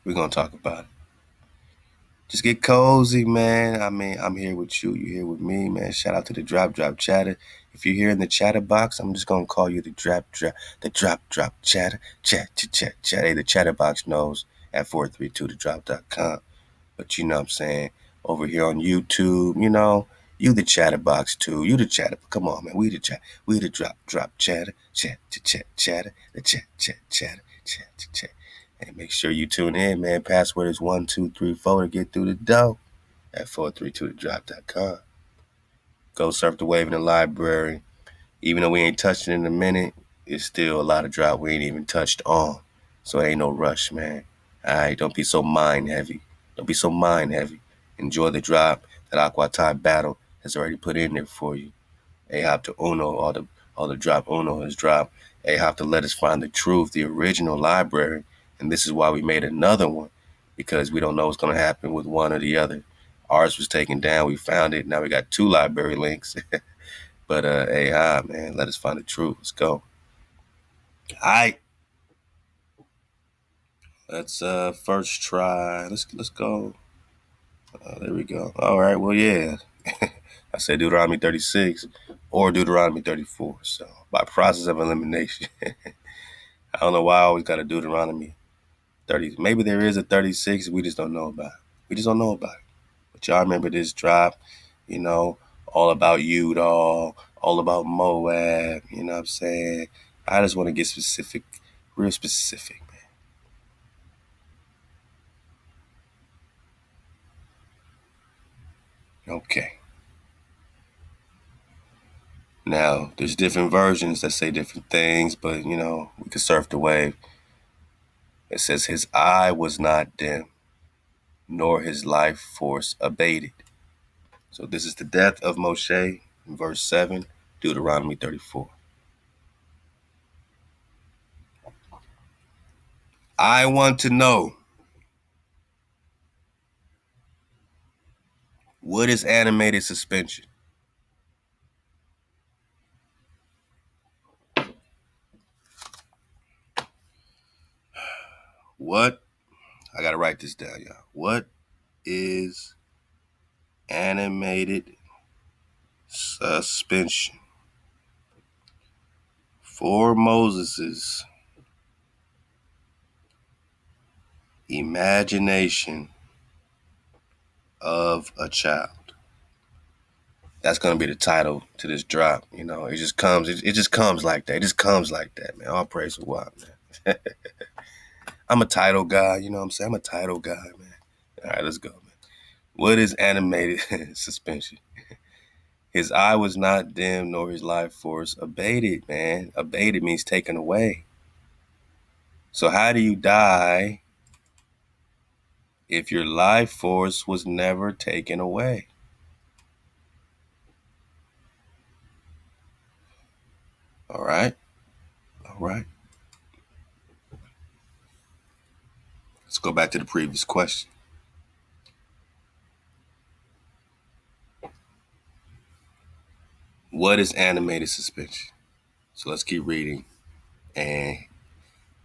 We're going to talk about it. Just get cozy, man. I mean, I'm here with you. You're here with me, man. Shout out to the Drop Chatter. If you're here in the chatter box, I'm just going to call you the Drop Chatter. Chat. Hey, the chatter box knows at 432thedrop.com. But you know what I'm saying? Over here on YouTube, you the chatter box too. You the chatter. Come on, man. We the chat. We the drop chatter. Chatter. The chat. And make sure you tune in, man. Password is 1234 to get through the door at 432thedrop.com. Go surf the wave in the library. Even though we ain't touched it in a minute, it's still a lot of drop we ain't even touched on. So it ain't no rush, man. Alright, don't be so mind heavy. Enjoy the drop that Aqua Tie Battle has already put in there for you. Ahab to Uno, all the drop Uno has dropped. Ahab to Let Us Find the Truth, the original library. And this is why we made another one, because we don't know what's going to happen with one or the other. Ours was taken down. We found it. Now we got 2 library links. But Ahab, man, Let Us Find the Truth. Let's go. All right. Let's first try. Let's go. There we go. All right. Well, yeah. I said Deuteronomy 36 or Deuteronomy 34. So by process of elimination. I don't know why I always got a Deuteronomy 30. Maybe there is a 36. We just don't know about it. But y'all remember this drop, all about Udall, all about Moab. You know what I'm saying? I just want to get specific, real specific, man. Okay. Now, there's different versions that say different things, but, we can surf the wave. It says, his eye was not dim, nor his life force abated. So this is the death of Moshe, in verse 7, Deuteronomy 34. I want to know, what is animated suspension? What? I got to write this down, y'all. What is animated suspension? For Moses's imagination of a child. That's gonna be the title to this drop. It just comes. It just comes like that. It just comes like that, man. All praise to God, man. I'm a title guy. You know what I'm saying? I'm a title guy, man. All right, let's go, man. What is animated suspension? His eye was not dim, nor his life force abated, man. Abated means taken away. So how do you die if your life force was never taken away? All right. Let's go back to the previous question. What is animated suspension? So let's keep reading and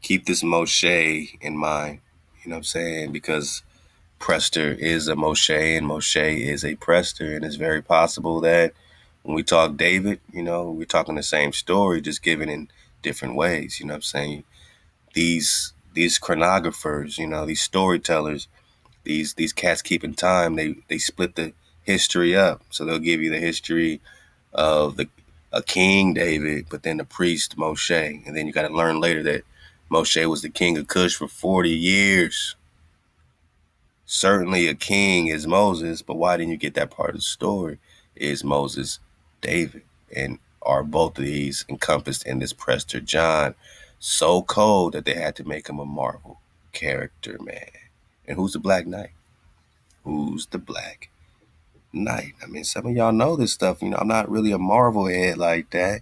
keep this Moshe in mind. You know what I'm saying? Because Prester is a Moshe and Moshe is a Prester. And it's very possible that when we talk David, we're talking the same story, just given in different ways. You know what I'm saying? These these chronographers, these storytellers, these cats keeping time, they split the history up. So they'll give you the history of a king David, but then the priest Moshe, and then you got to learn later that Moshe was the king of Cush for 40 years. Certainly a king is Moses, but why didn't you get that part of the story? Is Moses David? And are both of these encompassed in this Prester John? So cold that they had to make him a Marvel character, man. And who's the Black Knight? Who's the Black Knight? I mean, some of y'all know this stuff. I'm not really a Marvel head like that,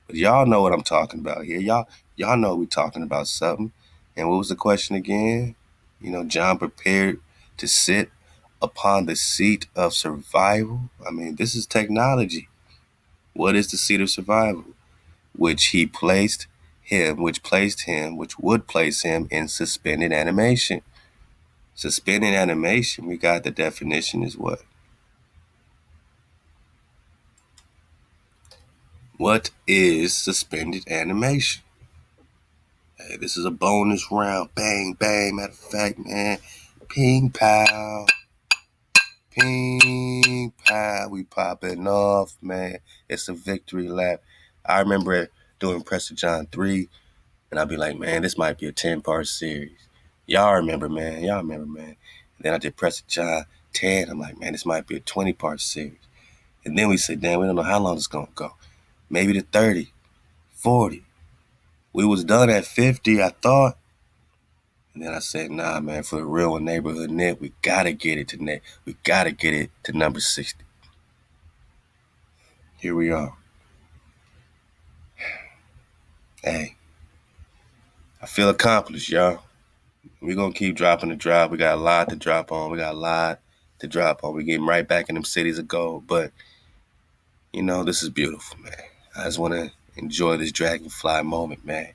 but y'all know what I'm talking about here. Y'all know we're talking about something. And what was the question again? John prepared to sit upon the seat of survival. I mean, this is technology. What is the seat of survival? Which would place him in suspended animation. Suspended animation, we got the definition is what? What is suspended animation? Hey, this is a bonus round. Bang, bang. Matter of fact, man. Ping, pow. Ping, pow. We popping off, man. It's a victory lap. I remember doing Prester John 3, and I'd be like, man, this might be a 10-part series. Y'all remember, man. And then I did Prester John 10. I'm like, man, this might be a 20-part series. And then we said, damn, we don't know how long it's going to go. Maybe to 30, 40. We was done at 50, I thought. And then I said, nah, man, for the real neighborhood net, we gotta get it to net. We gotta get it to number 60. Here we are. Hey, I feel accomplished, y'all. We're gonna keep dropping the drop. We got a lot to drop on. We're getting right back in them cities of gold. But, this is beautiful, man. I just want to enjoy this dragonfly moment, man.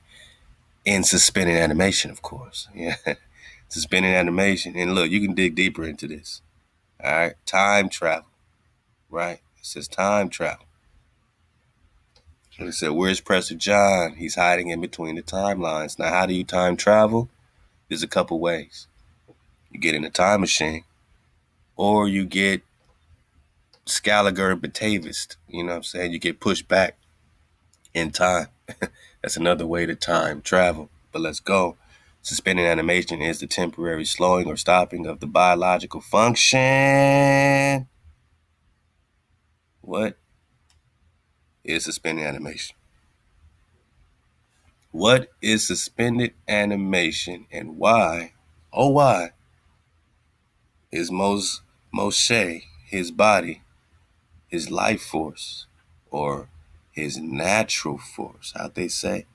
In suspended animation, of course. Yeah. Suspended animation. And look, you can dig deeper into this. All right. Time travel. Right? It says time travel. And it said, where's Prester John? He's hiding in between the timelines. Now, how do you time travel? There's a couple ways. You get in a time machine, or you get Scaliger and Batavist. You know what I'm saying? You get pushed back in time. That's another way to time travel. But let's go. Suspended animation is the temporary slowing or stopping of the biological function. What is suspended animation? What is suspended animation, and why, oh why, is Moshe, his body, his life force, or his natural force, how'd they say?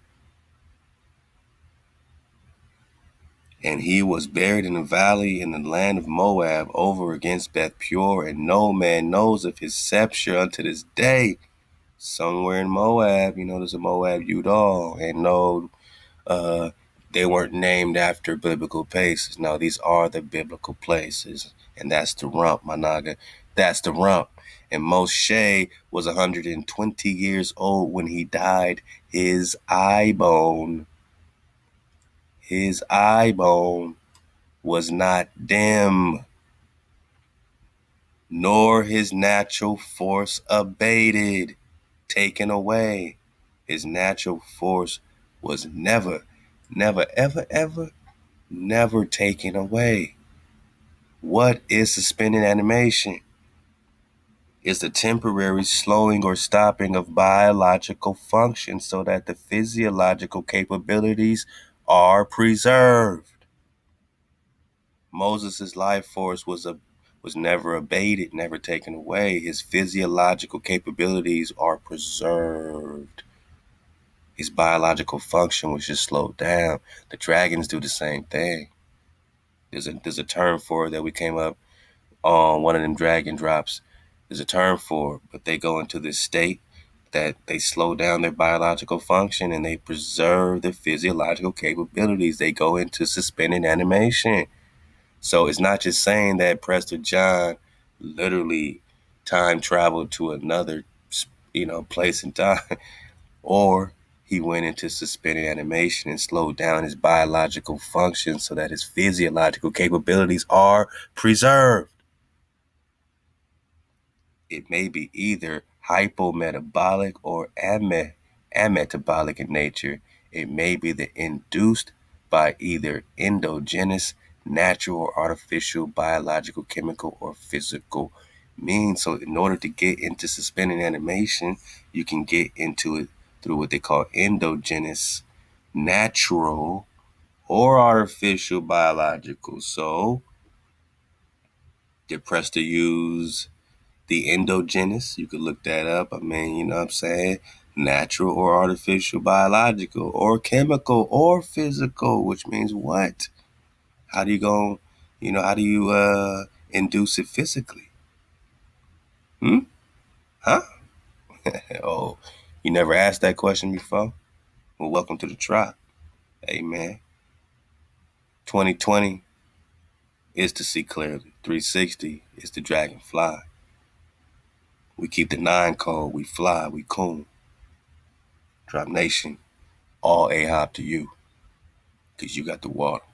And he was buried in a valley in the land of Moab over against Beth Peor, and no man knows of his sepulture unto this day. Somewhere in Moab, there's a Moab Udall, and no, they weren't named after biblical places. No, these are the biblical places, and that's the rump, my naga. That's the rump. And Moshe was 120 years old when he died. His eye bone was not dim, nor his natural force abated, taken away. His natural force was never, ever taken away. What is suspended animation? It's the temporary slowing or stopping of biological functions so that the physiological capabilities are preserved. Moses' life force was never abated, never taken away. His physiological capabilities are preserved. His biological function was just slowed down. The dragons do the same thing. There's a term for it that we came up on one of them dragon drops. There's a term for it, but they go into this state that they slow down their biological function and they preserve their physiological capabilities. They go into suspended animation. So it's not just saying that Prester John literally time traveled to another, place and time, or he went into suspended animation and slowed down his biological functions so that his physiological capabilities are preserved. It may be either hypometabolic or ametabolic in nature. It may be induced by either endogenous, natural, or artificial, biological, chemical, or physical means. So in order to get into suspended animation, you can get into it through what they call endogenous, natural, or artificial biological. So did Prester use the endogenous? You could look that up. I mean, you know what I'm saying? Natural or artificial, biological or chemical or physical, which means what? How do you go, how do you induce it physically? Huh? Oh, you never asked that question before? Well, welcome to the tribe. Hey, man. 2020 is to see clearly. 360 is the dragonfly. We keep the 9 code. We fly. We coon. Drop Nation. All A-hop to you. Because you got the water.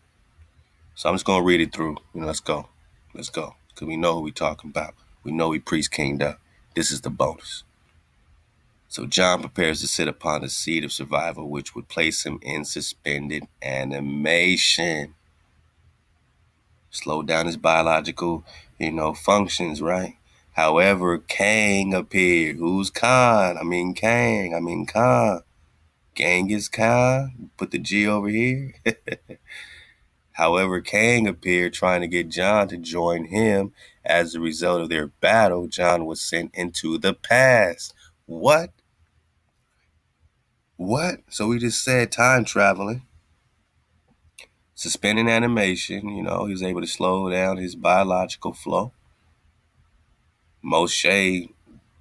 So I'm just going to read it through. Let's go. Let's go. Because we know who we talking about. We know he priest-kinged up. This is the bonus. So John prepares to sit upon the seat of survival, which would place him in suspended animation. Slow down his biological, functions, right? However, Kang appeared. Who's Khan? Khan. Genghis Khan. Put the G over here. However, Kang appeared trying to get John to join him. As a result of their battle, John was sent into the past. What? So we just said time traveling. Suspending animation, he was able to slow down his biological flow. Moshe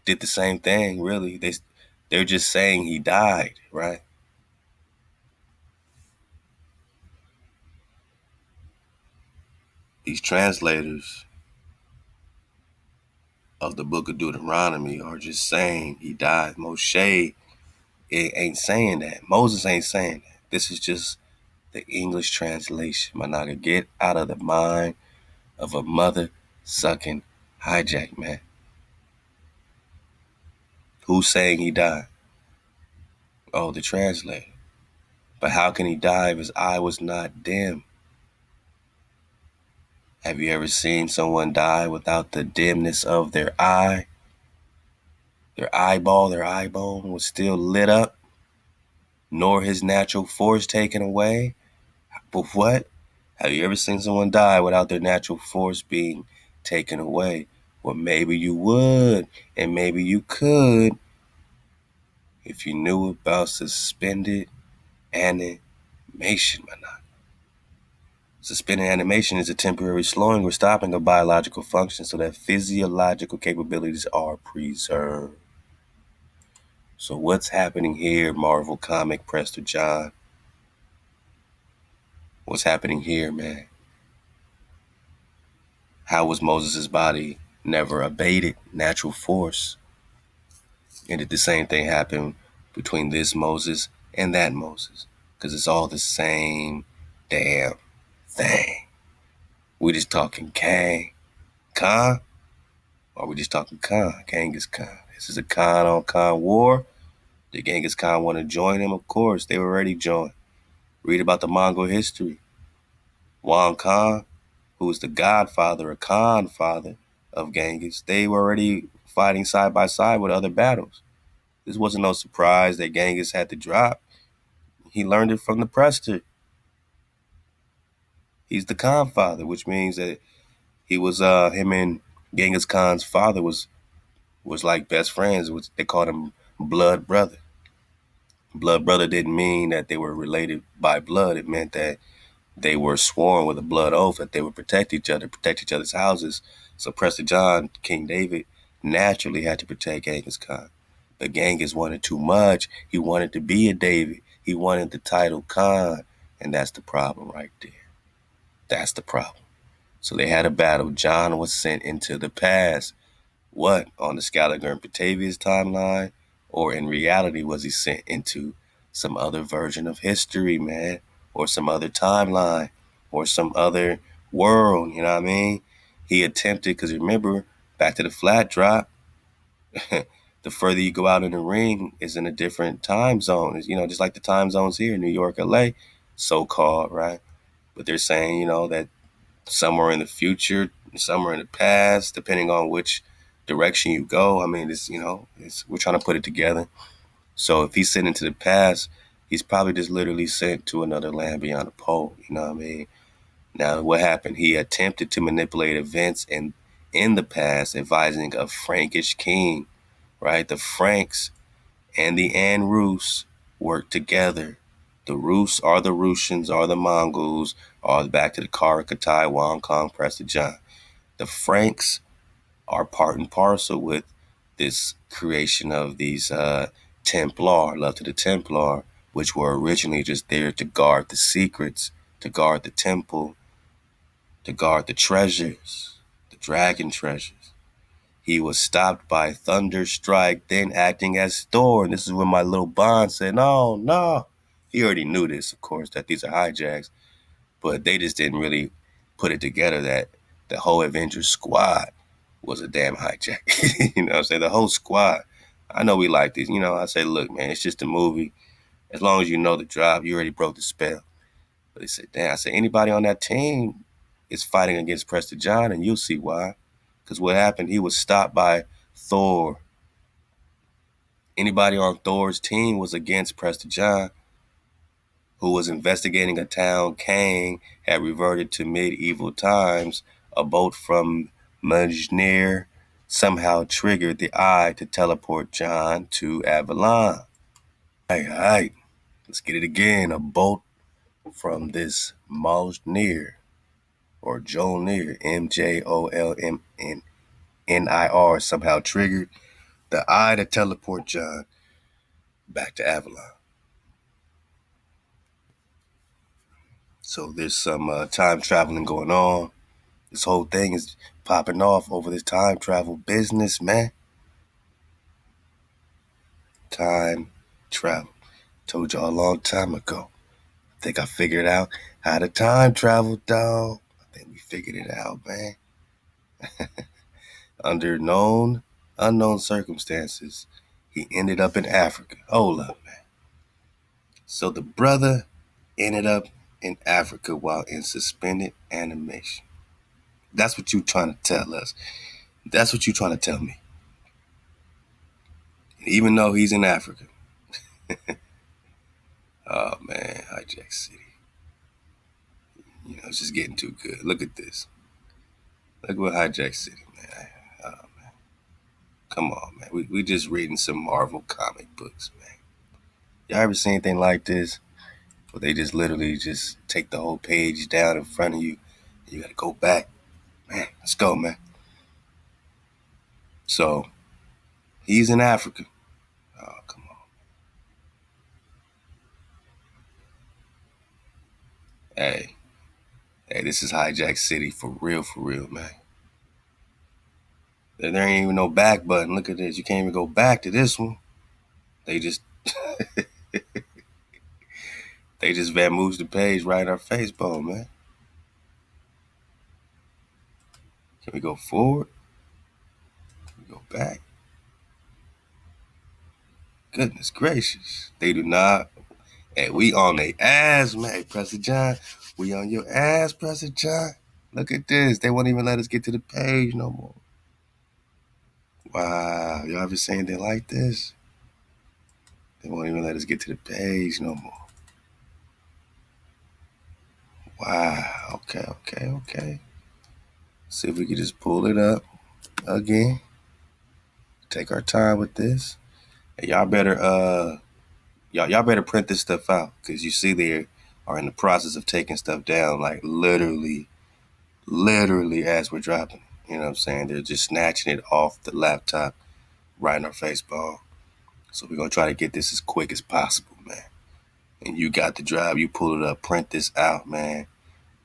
did the same thing, really. They're just saying he died, right? These translators of the book of Deuteronomy are just saying he died. Moshe ain't saying that. Moses ain't saying that. This is just the English translation. Managa, get out of the mind of a mother sucking hijack, man. Who's saying he died? Oh, the translator. But how can he die if his eye was not dim? Have you ever seen someone die without the dimness of their eye? Their eye bone was still lit up, nor his natural force taken away. But what? Have you ever seen someone die without their natural force being taken away? Well, maybe you would, and maybe you could, if you knew about suspended animation, man. Suspended animation is a temporary slowing or stopping of biological functions so that physiological capabilities are preserved. So what's happening here, Marvel Comic, Prester John? What's happening here, man? How was Moses' body never abated natural force? And did the same thing happen between this Moses and that Moses? Because it's all the same damn thing. We just talking Khan, or we just talking Genghis Khan. This is a Khan on Khan war. Did Genghis Khan want to join him? Of course, they were already joined. Read about the Mongol history. Wang Khan, who was the godfather or Khan father of Genghis, they were already fighting side by side with other battles. This wasn't no surprise that Genghis had to drop. He learned it from the Prester. He's the Khan father, which means that he was him and Genghis Khan's father was like best friends. They called him blood brother. Blood brother didn't mean that they were related by blood. It meant that they were sworn with a blood oath that they would protect each other, protect each other's houses. So Prester John, King David, naturally had to protect Genghis Khan. But Genghis wanted too much. He wanted to be a David. He wanted the title Khan. And that's the problem right there. That's the problem. So they had a battle. John was sent into the past. What? On the Scaliger and Batavia's timeline? Or in reality, was he sent into some other version of history, man, or some other timeline, or some other world, you know what I mean? He attempted, because remember, back to the flat drop, the further you go out in the ring is in a different time zone. You know, just like the time zones here in New York, LA, so-called, right? But they're saying, you know, that somewhere in the future, somewhere in the past, depending on which direction you go. I mean, it's, you know, we're trying to put it together. So if he's sent into the past, he's probably just literally sent to another land beyond the pole. You know what I mean? Now, what happened? He attempted to manipulate events in the past, advising a Frankish king, right? The Franks and the An-Rus worked together. The Rus are the Russians, are the Mongols, are back to the Karakatai, Wong Kong, Prester John. The Franks are part and parcel with this creation of these Templar, love to the Templar, which were originally just there to guard the secrets, to guard the temple, to guard the treasures, the dragon treasures. He was stopped by Thunderstrike, then acting as Thor. And this is when my little Bond said, no, no. He already knew this, of course, that these are hijacks, but they just didn't really put it together that the whole Avengers squad was a damn hijack. You know what I'm saying? The whole squad. I know we like these. You know, I say, look, man, it's just a movie. As long as you know the job, you already broke the spell. But they said, damn, I said, anybody on that team is fighting against Prester John, and you'll see why. Because what happened, he was stopped by Thor. Anybody on Thor's team was against Prester John, who was investigating a town Kang had reverted to medieval times. A boat from Magi somehow triggered the eye to teleport John to Avalon. All right, let's get it again. A boat from this Mjolnir, or Jolnir, Mjolnir, somehow triggered the eye to teleport John back to Avalon. So there's some time traveling going on. This whole thing is popping off over this time travel business, man. Time travel. Told y'all a long time ago. I think I figured out how to time travel, dog. I think we figured it out, man. Under unknown circumstances, he ended up in Africa. Hold up, man. So the brother ended up in Africa while in suspended animation. That's what you trying to tell us. That's what you trying to tell me. And even though he's in Africa. Oh, man, Hijack City. You know, it's just getting too good. Look at this. Look what Hijack City, man. Oh, man. Come on, man. We just reading some Marvel comic books, man. Y'all ever seen anything like this? Where they just literally just take the whole page down in front of you. You got to go back. Man, let's go, man. So, he's in Africa. Oh, come on. Hey, this is Hijack City for real, man. There ain't even no back button. Look at this. You can't even go back to this one. They just they just vamoose the page right in our face bone, man. Can we go forward? Can we go back? Goodness gracious. They do not. Hey, we on their ass, man. Hey, Prester John, we on your ass, Prester John. Look at this. They won't even let us get to the page no more. Wow. Y'all ever seen anything like this? They won't even let us get to the page no more. Wow. Okay. See if we can just pull it up again. Take our time with this. Hey, y'all better y'all better print this stuff out, because you see they are in the process of taking stuff down, like literally as we're dropping. You know what I'm saying? They're just snatching it off the laptop right in our face ball. So we're gonna try to get this as quick as possible, man. And you got the drive, you pull it up, print this out, man.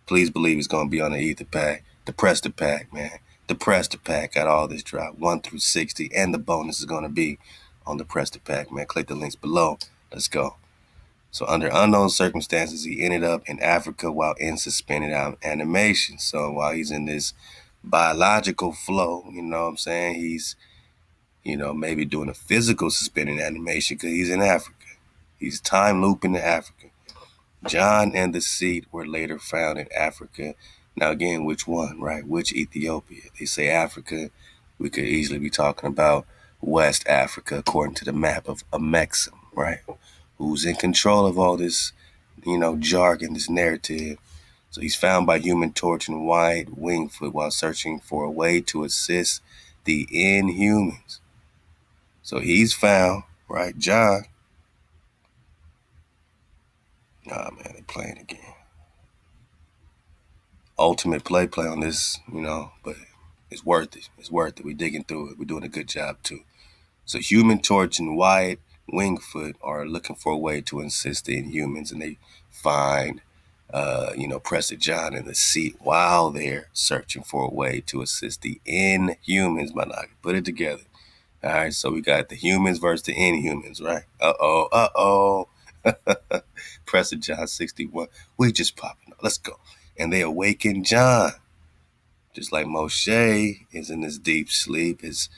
Please believe it's gonna be on the Etha Pack, the Prester Pack, man. The Prester Pack got all this drop, 1 through 60, and the bonus is gonna be on the Prester Pack, man. Click the links below. Let's go. So under unknown circumstances, he ended up in Africa while in suspended animation. So while he's in this biological flow, you know what I'm saying? He's, maybe doing a physical suspended animation because he's in Africa. He's time looping to Africa. John and the seed were later found in Africa. Now again, which one, right? Which Ethiopia? They say Africa. We could easily be talking about West Africa according to the map of Amexem, right? Who's in control of all this, jargon, this narrative. So he's found by Human Torch and White Wingfoot while searching for a way to assist the Inhumans. So he's found, right? John. Nah, man, they're playing again. Ultimate play on this, but it's worth it. It's worth it. We're digging through it. We're doing a good job too. So Human Torch and Wyatt Wingfoot are looking for a way to assist the Inhumans, and they find, Prester John in the seat while they're searching for a way to assist the Inhumans. My nigga, put it together. All right, so we got the humans versus the Inhumans, right? Prester John 61. We just popping up. Let's go. And they awaken John. Just like Moshe is in this deep sleep, his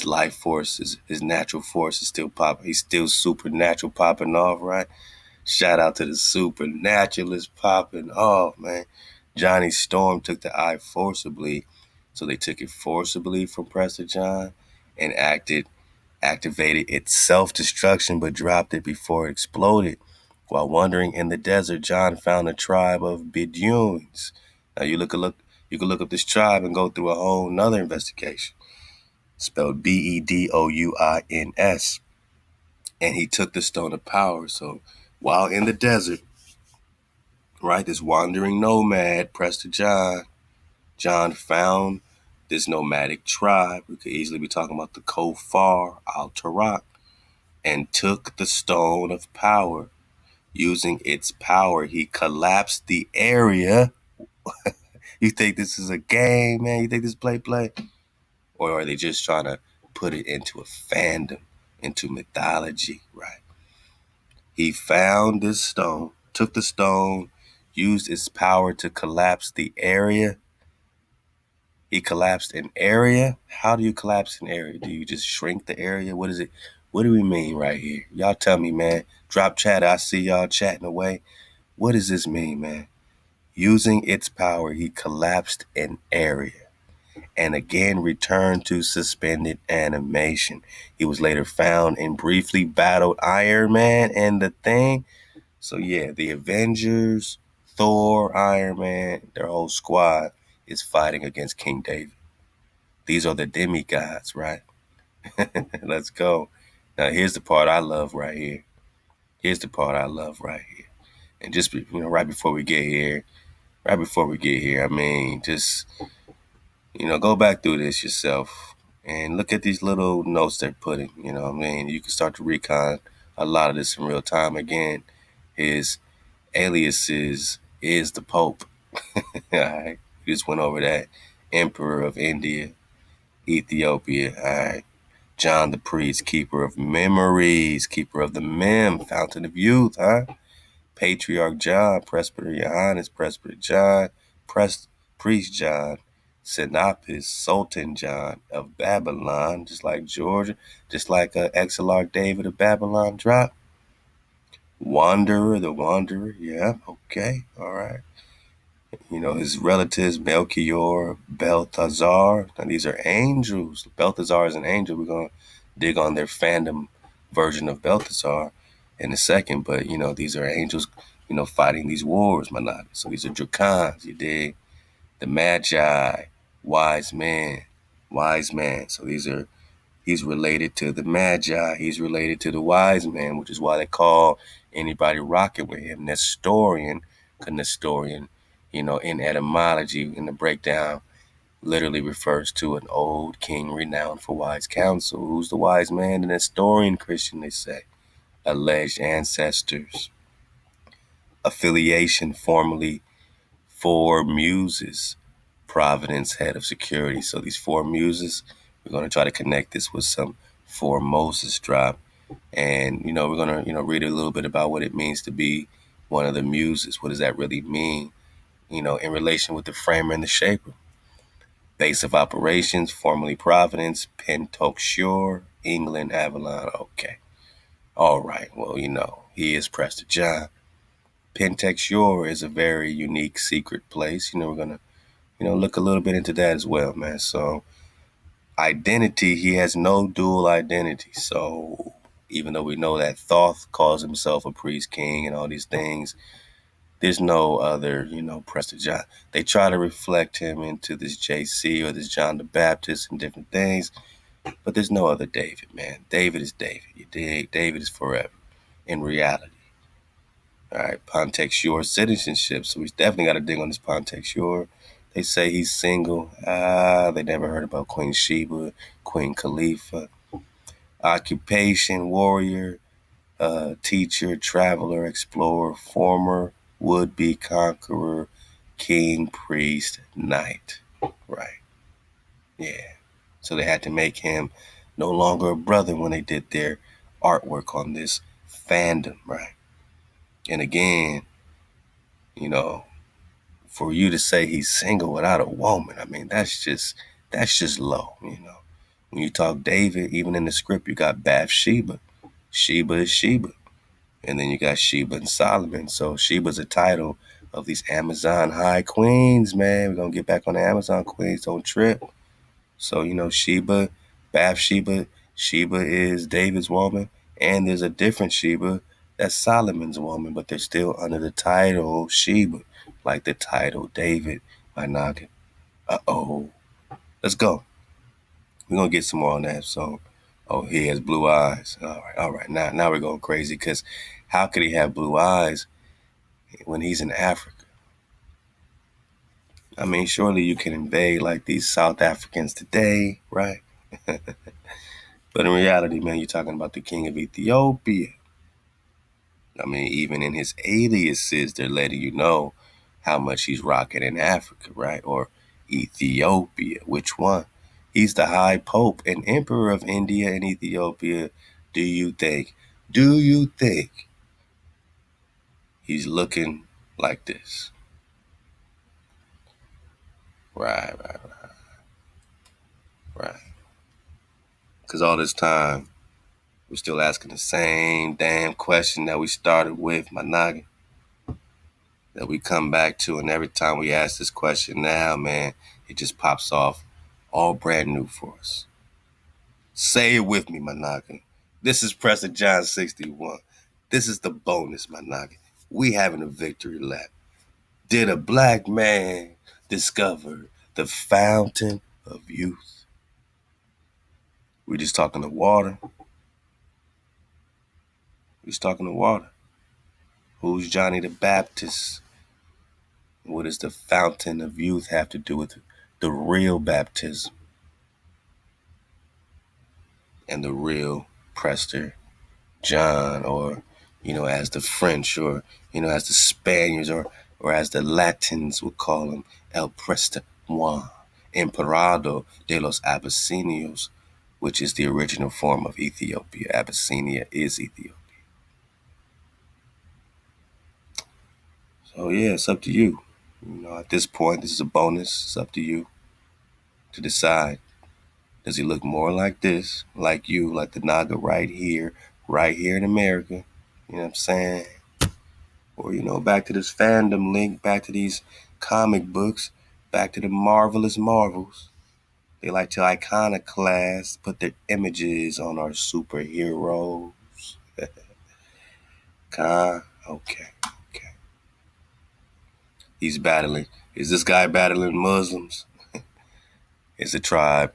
life force, his natural force is still popping. He's still supernatural popping off, right? Shout out to the supernaturalists popping off, man. Johnny Storm took the eye forcibly, so they took it forcibly from Prester John and activated its self-destruction, but dropped it before it exploded. While wandering in the desert, John found a tribe of Bedouins. Now you can look up this tribe and go through a whole nother investigation. Spelled Bedouins. And he took the stone of power. So while in the desert, right, this wandering nomad, Prester John found this nomadic tribe. We could easily be talking about the Kofar al-Tarak, and took the stone of power. Using its power, he collapsed the area. You think this is a game, man? You think this is play? Or are they just trying to put it into a fandom, into mythology, right? He found this stone, took the stone, used its power to collapse the area. He collapsed an area. How do you collapse an area? Do you just shrink the area? What is it? What do we mean right here? Y'all tell me, man. Drop chat. I see y'all chatting away. What does this mean, man? Using its power, he collapsed an area and again returned to suspended animation. He was later found and briefly battled Iron Man and the Thing. So yeah, the Avengers, Thor, Iron Man, their whole squad is fighting against King David. These are the demigods, right? Let's go. Now here's the part I love right here. And just right before we get here, I mean, just go back through this yourself and look at these little notes they're putting. You know what I mean? You can start to recon a lot of this in real time. Again, his aliases is the Pope. All right. We just went over that. Emperor of India, Ethiopia. All right. John the Priest, keeper of memories, keeper of the mem, fountain of youth, huh? Patriarch John, Presbyter Johannes, Presbyter John, Priest John, Sinapis, Sultan John of Babylon, just like Georgia, just like Exarch David of Babylon drop. Wanderer, the Wanderer, yeah, okay, all right. His relatives, Melchior, Belteshazzar. Now, these are angels. Belteshazzar is an angel. We're going to dig on their fandom version of Belteshazzar in a second. But, these are angels, fighting these wars, manada. So these are dracons, you dig? The Magi, wise man. So he's related to the Magi. He's related to the wise man, which is why they call anybody rocking with him Nestorian, in etymology, in the breakdown, literally refers to an old king renowned for wise counsel. Who's the wise man? The Nestorian Christian, they say. Alleged ancestors. Affiliation, formerly four muses. Providence, head of security. So these four muses, we're going to try to connect this with some four Moses drop. And, we're going to, read a little bit about what it means to be one of the muses. What does that really mean, in relation with the framer and the shaper? Base of operations, formerly Providence, Pentoke Shore, England, Avalon. Okay. All right. Well, he is Prester John. Pentoke Shore is a very unique, secret place. We're going to, look a little bit into that as well, man. So, identity, he has no dual identity. So, even though we know that Thoth calls himself a priest king and all these things, there's no other, Prester John. They try to reflect him into this JC or this John the Baptist and different things, but there's no other David, man. David is David. You dig? David is forever in reality. All right, Pontic Shore citizenship. So we definitely got to dig on this Pontic Shore. They say he's single. They never heard about Queen Sheba, Queen Khalifa. Occupation, warrior, teacher, traveler, explorer, former would-be conqueror, king, priest, knight. Right. Yeah. So they had to make him no longer a brother when they did their artwork on this fandom, right? And again, for you to say he's single without a woman, I mean, that's just low, When you talk David, even in the script, you got Bathsheba. Sheba is Sheba. And then you got Sheba and Solomon. So Sheba's a title of these Amazon high queens, man. We're going to get back on the Amazon queens. Don't trip. So, Sheba, Bathsheba, Sheba is David's woman. And there's a different Sheba that's Solomon's woman, but they're still under the title Sheba, like the title David by Noggin. Uh-oh. Let's go. We're going to get some more on that. So, he has blue eyes. All right. Now we're going crazy because how could he have blue eyes when he's in Africa? I mean, surely you can invade like these South Africans today, right? But in reality, man, you're talking about the king of Ethiopia. I mean, even in his aliases, they're letting you know how much he's rocking in Africa, right? Or Ethiopia. Which one? He's the high pope and emperor of India and Ethiopia. Do you think he's looking like this? Right. Because all this time, we're still asking the same damn question that we started with, my noggin, that we come back to. And every time we ask this question now, man, it just pops off all brand new for us. Say it with me, my noggin. This is Prester John 61. This is the bonus, my noggin. We having a victory lap. Did a black man discover the fountain of youth? We just talking to water. Who's Johnny the Baptist? What does the fountain of youth have to do with the real baptism and the real Prester John, or, as the French, or, as the Spaniards, or as the Latins would call him, El Prester Moi, Emperado de los Abyssinios, which is the original form of Ethiopia. Abyssinia is Ethiopia. So, yeah, it's up to you. At this point, this is a bonus. It's up to you to decide. Does he look more like this, like you, like the Naga right here in America? You know what I'm saying? Or, back to this fandom link, back to these comic books, back to the marvelous Marvels. They like to iconoclast, put their images on our superheroes. Okay. He's battling. Is this guy battling Muslims? It's a tribe,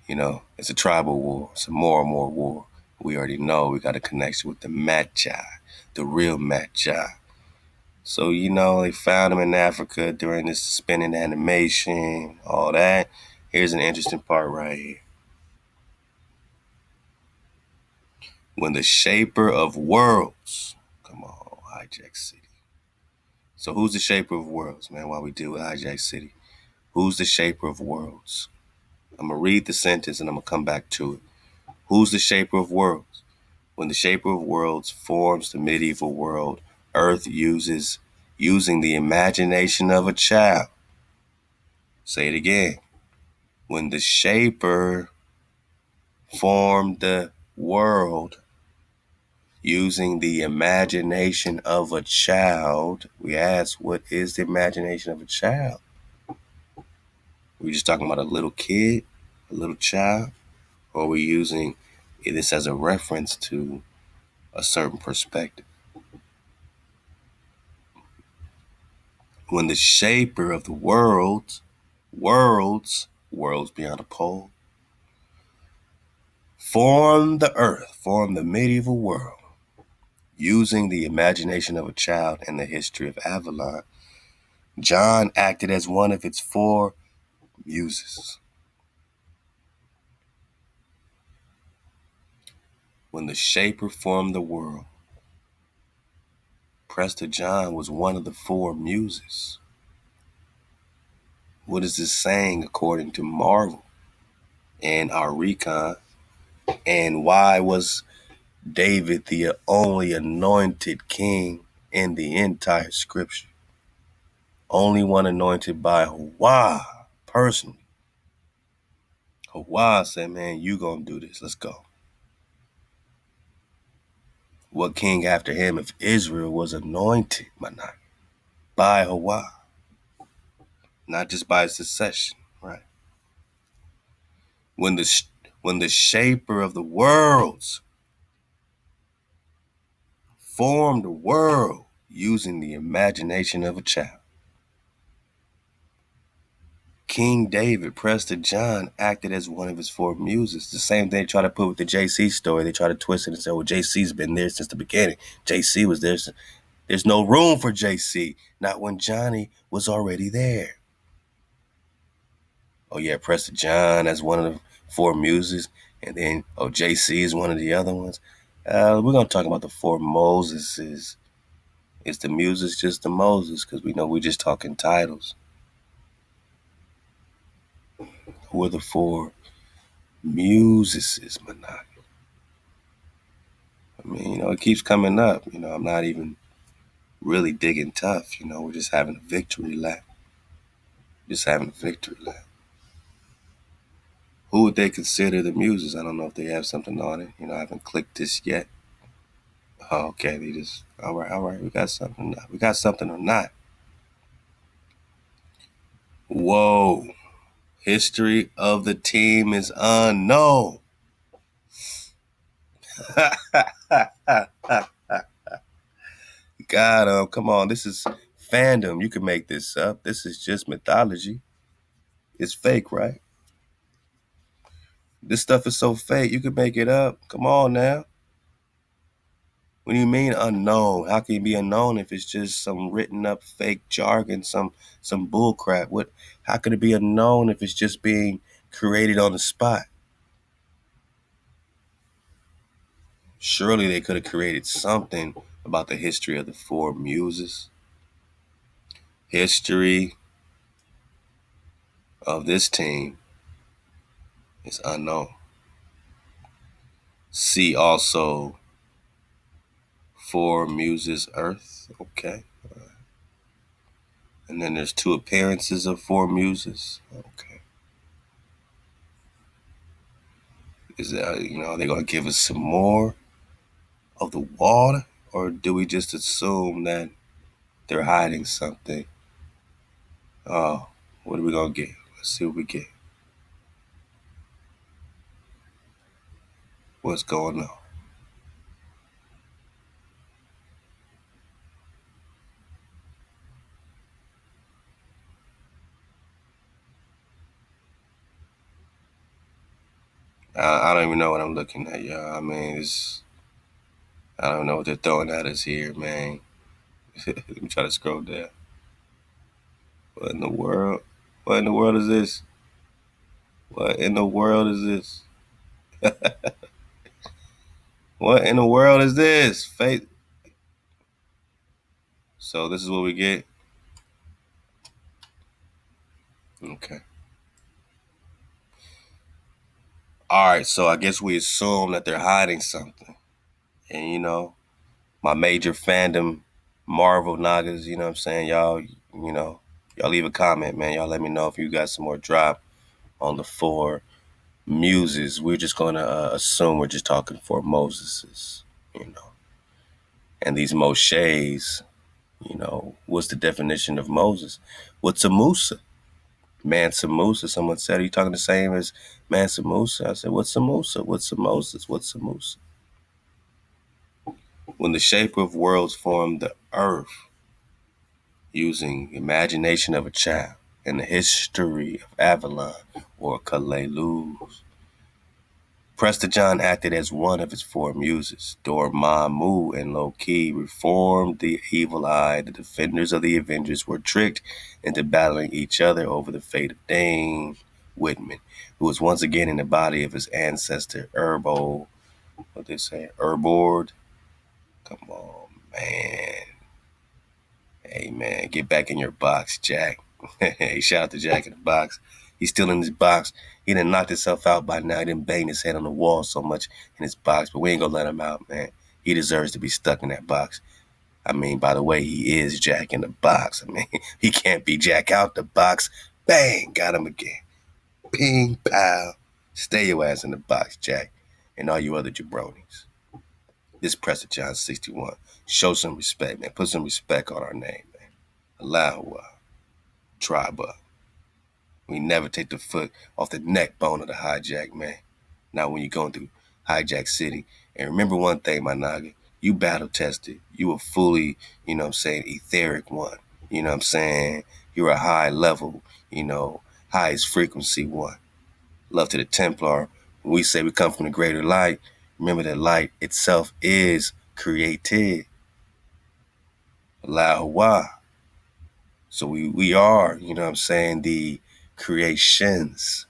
it's a tribal war. It's a more and more war. We already know we got a connection with the Magi, the real Magi. So, they found him in Africa during this spinning animation, all that. Here's an interesting part right here. When the shaper of worlds, come on, Hijack City. So who's the shaper of worlds, man, while we deal with Hijack City? Who's the shaper of worlds? I'm going to read the sentence and I'm going to come back to it. Who's the shaper of worlds? When the shaper of worlds forms the medieval world, Earth using the imagination of a child. Say it again. When the shaper formed the world using the imagination of a child, we ask, what is the imagination of a child? We're just talking about a little kid, a little child, or are we using this as a reference to a certain perspective? When the shaper of the worlds beyond a pole, formed the earth, formed the medieval world, using the imagination of a child and the history of Avalon, John acted as one of its four muses. When the shaper formed the world, Prester John was one of the four muses. What is this saying according to Marvel and our recon? And why was David the only anointed king in the entire scripture? Only one anointed by HaWaH personally. HaWaH said, man, you gonna do this. Let's go. What king after him if Israel was anointed, by HaWaH? Not just by succession, right? When the shaper of the worlds formed the world using the imagination of a child, King David, Prester John, acted as one of his four muses. The same thing they try to put with the JC story. They try to twist it and say, well, JC's been there since the beginning. JC was there. There's no room for JC. Not when Johnny was already there. Oh, yeah, Prester John as one of the four muses. And then, JC is one of the other ones. We're going to talk about the four Moseses. Is the muses just the Moses? Because we know we're just talking titles. Who are the four muses, Manai? I mean, it keeps coming up. I'm not even really digging tough. We're just having a victory lap. Who would they consider the muses? I don't know if they have something on it. I haven't clicked this yet. Oh, okay, they just, all right, we got something. We got something or not. Whoa. History of the team is unknown. God, come on. This is fandom. You can make this up. This is just mythology. It's fake, right? This stuff is so fake. You can make it up. Come on now. What do you mean unknown? How can it be unknown if it's just some written up fake jargon, some bull crap? How could it be unknown if it's just being created on the spot? Surely they could have created something about the history of the four muses. History of this team is unknown. See also four muses Earth. Okay. And then there's two appearances of four muses. Okay. Is that, are they going to give us some more of the water? Or do we just assume that they're hiding something? Oh, what are we going to get? Let's see what we get. What's going on? I don't even know what I'm looking at, y'all. I mean, I don't know what they're throwing at us here, man. Let me try to scroll down. What in the world? What in the world is this? What in the world is this? What in the world is this? Faith. So this is what we get? Okay. All right, so I guess we assume that they're hiding something. And, my major fandom, Marvel Nagas, you know what I'm saying? Y'all, y'all leave a comment, man. Y'all let me know if you got some more drop on the four muses. We're just going to assume we're just talking four Moseses, you know. And these Moshes, what's the definition of Moses? What's a Musa? Mansa Musa. Someone said, are you talking the same as Mansa Musa? I said, what's a Musa? What's a Moses? What's a Musa? When the shaper of worlds formed the earth using imagination of a child and the history of Avalon or Kaleluz, Prester John acted as one of his four muses. Dormammu and Loki reformed the evil eye. The defenders of the Avengers were tricked into battling each other over the fate of Dane Whitman, who was once again in the body of his ancestor Herbol. What they say? Herboard? Come on, man. Hey, man, get back in your box, Jack. Hey, shout out to Jack in the box. He's still in his box. He done knocked himself out by now. He done banged his head on the wall so much in his box, but we ain't gonna let him out, man. He deserves to be stuck in that box. I mean, by the way, he is Jack in the box. I mean, he can't be Jack out the box. Bang, got him again. Ping, pow. Stay your ass in the box, Jack, and all you other jabronis. This Prester John 61. Show some respect, man. Put some respect on our name, man. Allahu Tribe up. We never take the foot off the neck bone of the hijack, man. Not when you're going through hijack city. And remember one thing, my naga. You battle tested. You a fully, etheric one. You know what I'm saying? You're a high level, highest frequency one. Love to the Templar. When we say we come from the greater light, remember that light itself is created. HaWaH. So we are, the creations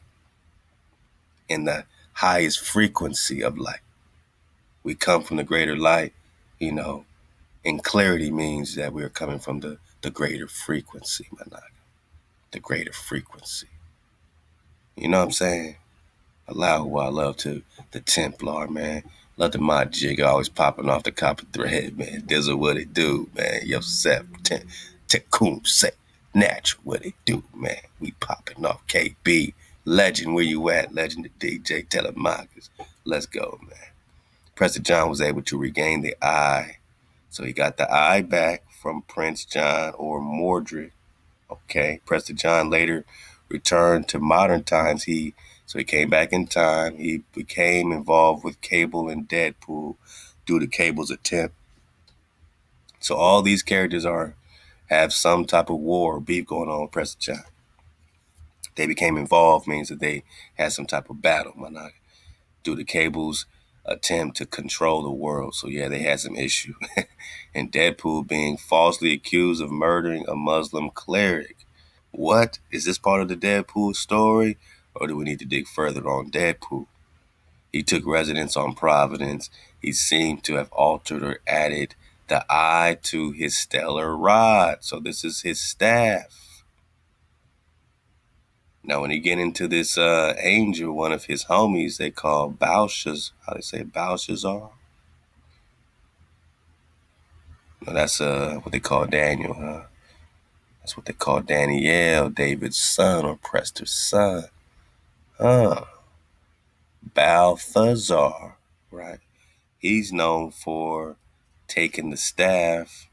in the highest frequency of light. We come from the greater light, and clarity means that we're coming from the greater frequency, Manaka. The greater frequency. You know what I'm saying? Allahu, I love to the Templar, man. Love the mod jig always popping off the copper thread, man. This is what it do, man. Yosef, Tekum, say, natural, what it do, man. We popping off KB. Legend, where you at? Legend the DJ Telemarkers. Let's go, man. Prester John was able to regain the eye. So he got the eye back from Prince John or Mordred. Okay. Prester John later returned to modern times. So he came back in time. He became involved with Cable and Deadpool due to Cable's attempt. So all these characters have some type of war or beef going on with Prester John. They became involved means that they had some type of battle, due to Cable's attempt to control the world. So yeah, they had some issue. And Deadpool being falsely accused of murdering a Muslim cleric. What? Is this part of the Deadpool story? Or do we need to dig further on Deadpool? He took residence on Providence. He seemed to have altered or added the eye to his stellar rod. So this is his staff. Now, when you get into this angel, one of his homies, they call Belshazzar. How do they say Belshazzar? No, that's what they call Daniel, huh? That's what they call Daniel, David's son or Prester's son. Balthazar, right? He's known for taking the staff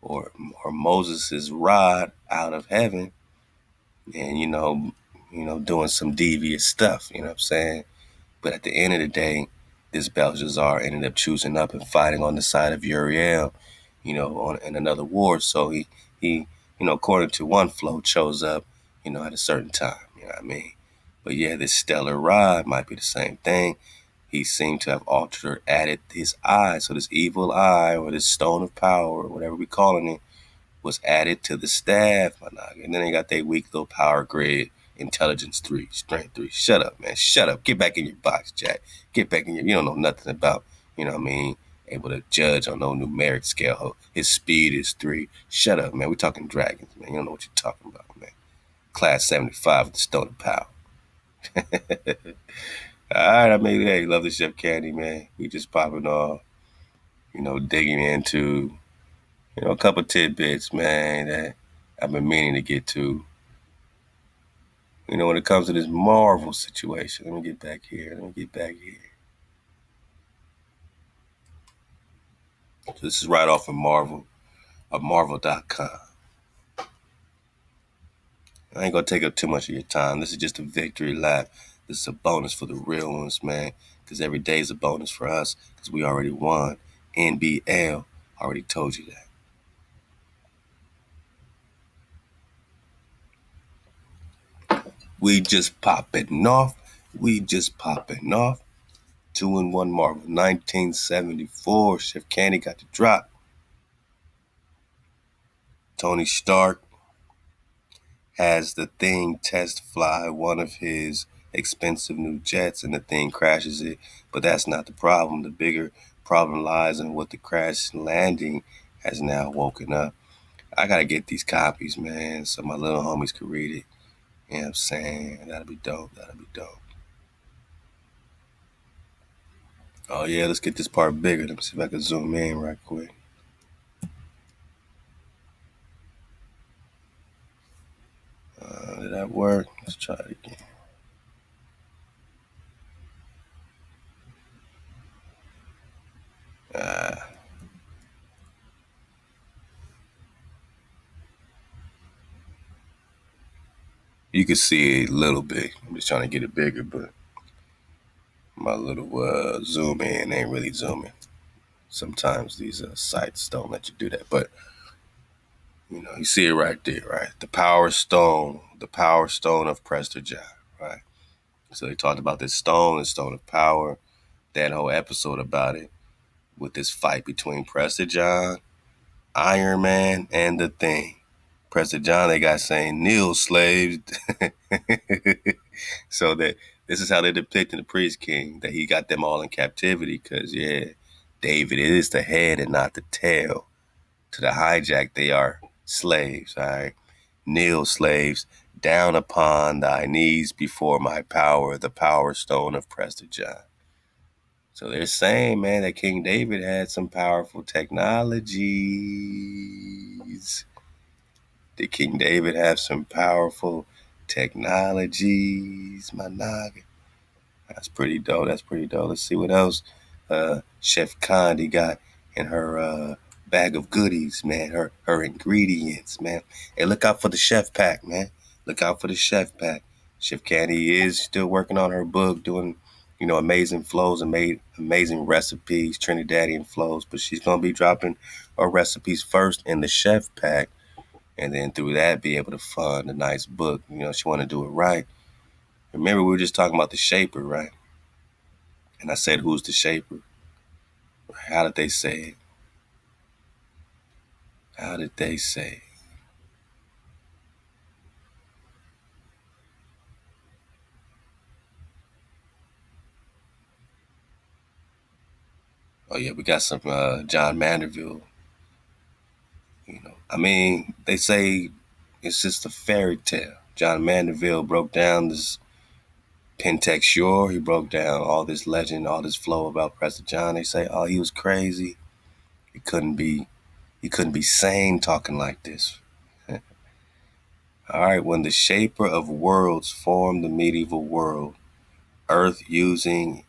or Moses' rod out of heaven and, doing some devious stuff, you know what I'm saying? But at the end of the day, this Belshazzar ended up choosing up and fighting on the side of Uriel, in another war. So he, according to one flow, chose up, at a certain time, you know what I mean? But yeah, this stellar rod might be the same thing. He seemed to have altered or added his eye. So this evil eye or this stone of power or whatever we're calling it was added to the staff. And then they got their weak little power grid, intelligence 3, strength 3. Shut up, man. Shut up. Get back in your box, Jack. Get back in you don't know nothing about, able to judge on no numeric scale. His speed is 3. Shut up, man. We're talking dragons, man. You don't know what you're talking about, man. Class 75 with the stone of power. All right, hey, love the Chef Candy, man. We just popping off. digging into, a couple tidbits, man, that I've been meaning to get to. When it comes to this Marvel situation. Let me get back here. So this is right off of Marvel.com. I ain't gonna take up too much of your time. This is just a victory lap. This is a bonus for the real ones, man. Because every day is a bonus for us. Because we already won. NBL. Already told you that. We just popping off. 2-1 Marvel. 1974. Chef Candy got the drop. Tony Stark has the thing test fly one of his expensive new jets, and the thing crashes it. But that's not the problem. The bigger problem lies in what the crash landing has now woken up. I gotta get these copies, man, so my little homies can read it. You know what I'm saying? That'll be dope. Oh yeah, let's get this part bigger. Let me see if I can zoom in right quick. Did that work? Let's try it again. You can see it a little bit. I'm just trying to get it bigger, but my little zoom in ain't really zooming. Sometimes these sites don't let you do that, but you see it right there, right? The Power Stone of Prester Pak, right? So they talked about this stone, the Stone of Power, that whole episode about it, with this fight between Prester John, Iron Man, and the Thing. Prester John, they got saying kneel slaves. So that this is how they're depicting the priest king, that he got them all in captivity, because David is the head and not the tail. To the hijack, they are slaves, all right? Kneel slaves, down upon thy knees before my power, the power stone of Prester John. So they're saying, man, that King David had some powerful technologies. Did King David have some powerful technologies, my noggin? That's pretty dope. Let's see what else Chef Condi got in her bag of goodies, man. Her ingredients, man. Hey, look out for the Chef Pack, man. Look out for the Chef Pack. Chef Candy is still working on her book, doing, amazing flows and made amazing recipes, Trinidadian flows. But she's gonna be dropping her recipes first in the Chef Pack, and then through that be able to fund a nice book. She want to do it right. Remember, we were just talking about the shaper, right? And I said, who's the shaper? How did they say it? Oh yeah, we got some John Manderville. They say it's just a fairy tale. John Manderville broke down this Pentex Shore. He broke down all this legend, all this flow about Prester John. They say, oh, he was crazy. He couldn't be sane talking like this. All right, when the shaper of worlds formed the medieval world, Earth using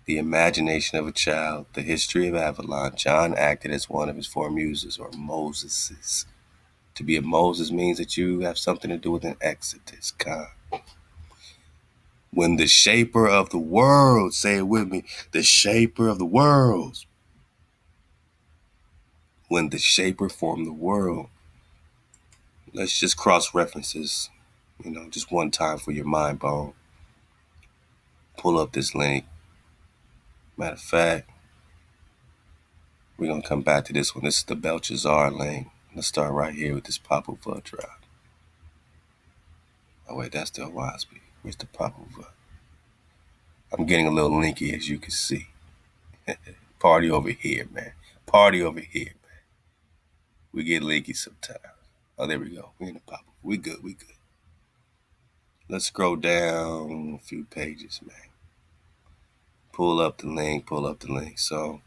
the imagination of a child, the history of Avalon, John acted as one of his four muses, or Moseses. To be a Moses means that you have something to do with an Exodus, God. When the shaper of the world, say it with me, the shaper of the worlds. When the shaper formed the world, let's just cross references, just one time for your mind bone. Pull up this link. Matter of fact, we're going to come back to this one. This is the Belshazzar link. Let's start right here with this Popova drop. Oh, wait, that's the Wasby. Where's the Popova? I'm getting a little linky, as you can see. Party over here, man. We get linky sometimes. Oh, there we go. We in the Popova. We good. Let's scroll down a few pages, man. Pull up the link. So,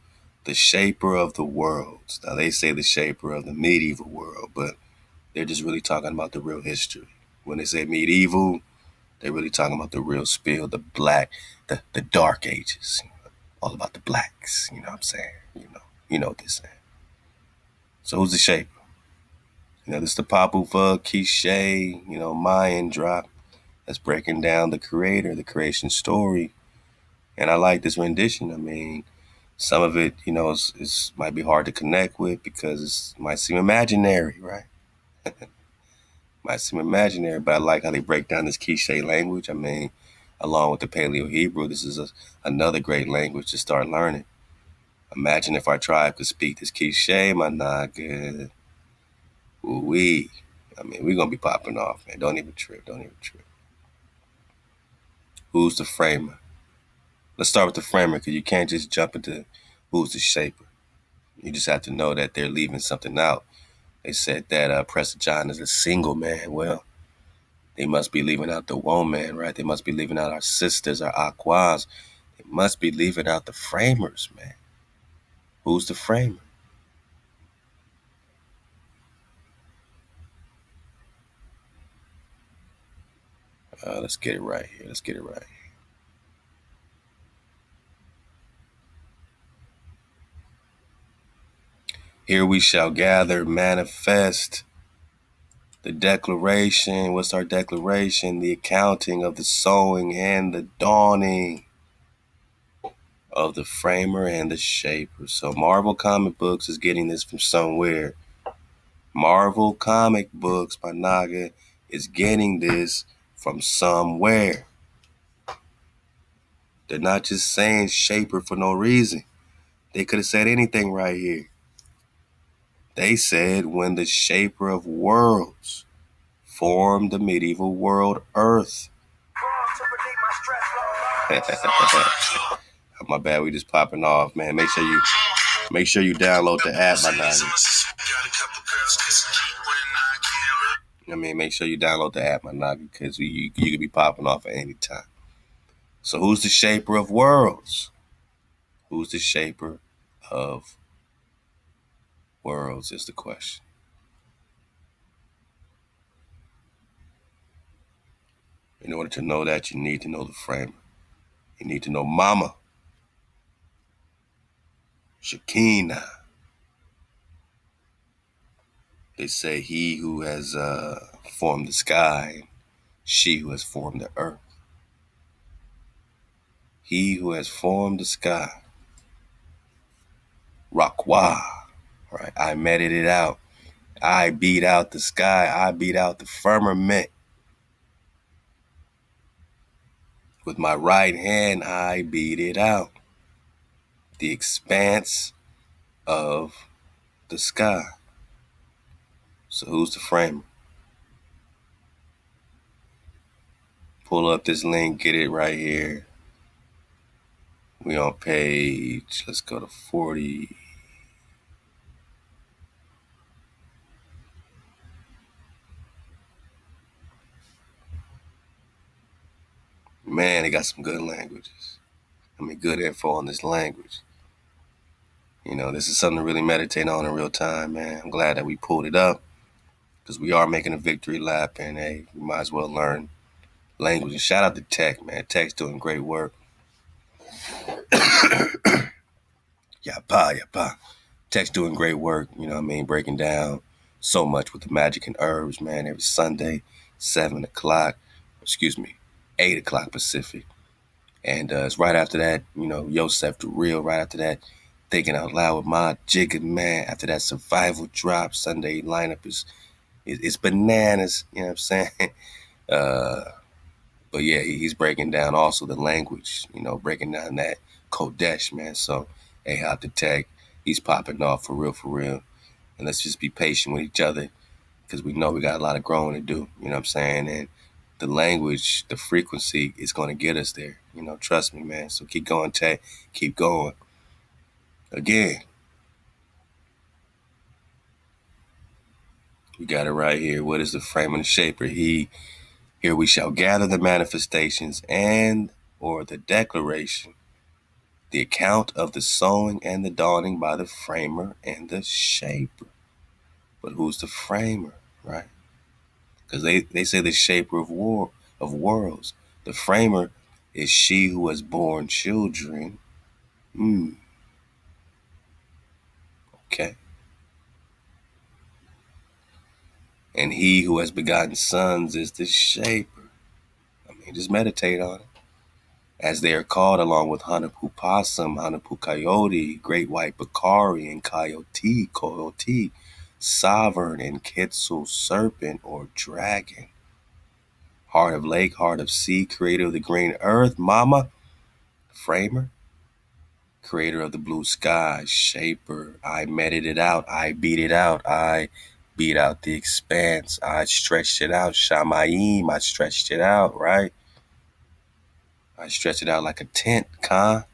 the shaper of the worlds. Now they say the shaper of the medieval world, but they're just really talking about the real history. When they say medieval, they're really talking about the real spill, the black, the dark ages. All about the blacks, you know what I'm saying? You know what they're saying. So who's the shaper? This is the Papu Fug, Quiche, Mayan drop that's breaking down the creator, the creation story. And I like this rendition. I mean, some of it, is might be hard to connect with because it might seem imaginary, right? Might seem imaginary, but I like how they break down this Quiche language. I mean, along with the Paleo Hebrew, this is another great language to start learning. Imagine if our tribe could speak this Quiche, my naga. Ooh-wee. I mean, we're going to be popping off, man. Don't even trip. Who's the framer? Let's start with the framer because you can't just jump into who's the shaper. You just have to know that they're leaving something out. They said that Prester John is a single man. Well, they must be leaving out the woman, right? They must be leaving out our sisters, our aquas. They must be leaving out the framers, man. Who's the framer? Let's get it right here. Here we shall gather, manifest the declaration. What's our declaration? The accounting of the sowing and the dawning of the framer and the shaper. So Marvel Comic Books is getting this from somewhere. Marvel Comic Books by Naga is getting this from somewhere. They're not just saying shaper for no reason. They could have said anything right here. They said when the shaper of worlds formed the medieval world Earth. My bad, we just popping off, man. Make sure you download the app, my guys. Make sure you download the app, my nigga, because you could be popping off at any time. So who's the shaper of worlds? Who's the shaper of worlds is the question. In order to know that, you need to know the framer. You need to know Mama, Shekinah. They say he who has formed the sky, she who has formed the earth. He who has formed the sky. Rakwa. Right? I meted it out. I beat out the sky. I beat out the firmament. With my right hand, I beat it out. The expanse of the sky. So who's the framer? Pull up this link, get it right here. We on page, let's go to 40. Man, they got some good languages. Good info on this language. This is something to really meditate on in real time, man. I'm glad that we pulled it up because we are making a victory lap, and hey, we might as well learn language. And shout out to Tech, man. Tech's doing great work. Yapa. Tech's doing great work, breaking down so much with the magic and herbs, man, every Sunday, 8 o'clock Pacific. And it's right after that, Yosef the Real, right after that, Thinking Out Loud with my Jigga, man. After that survival drop, Sunday lineup is bananas, you know what I'm saying? But yeah, he's breaking down also the language, breaking down that Kodesh, man. So, hey, out the Tech, he's popping off for real. And let's just be patient with each other because we know we got a lot of growing to do, you know what I'm saying? And the language, the frequency is going to get us there, trust me, man. So keep going, Tech, keep going. Again, we got it right here. What is the frame and the shaper? Here we shall gather the manifestations and or the declaration The account of the sowing and the dawning by the framer and the shaper. But who's the framer, right? Because they say the shaper of worlds. The framer is she who has borne children. Okay. And he who has begotten sons is the shaper. I mean, just meditate on it. As they are called along with Hanapu Possum, Hanapu Coyote, Great White Bakari, and Coyote, Sovereign, and Quetzal Serpent or Dragon. Heart of lake, heart of sea, creator of the green earth, mama, framer, creator of the blue sky, shaper. I meted it out, I beat it out, I beat out the expanse, I stretched it out, Shamayim, I stretched it out, right? I stretched it out like a tent, Khan.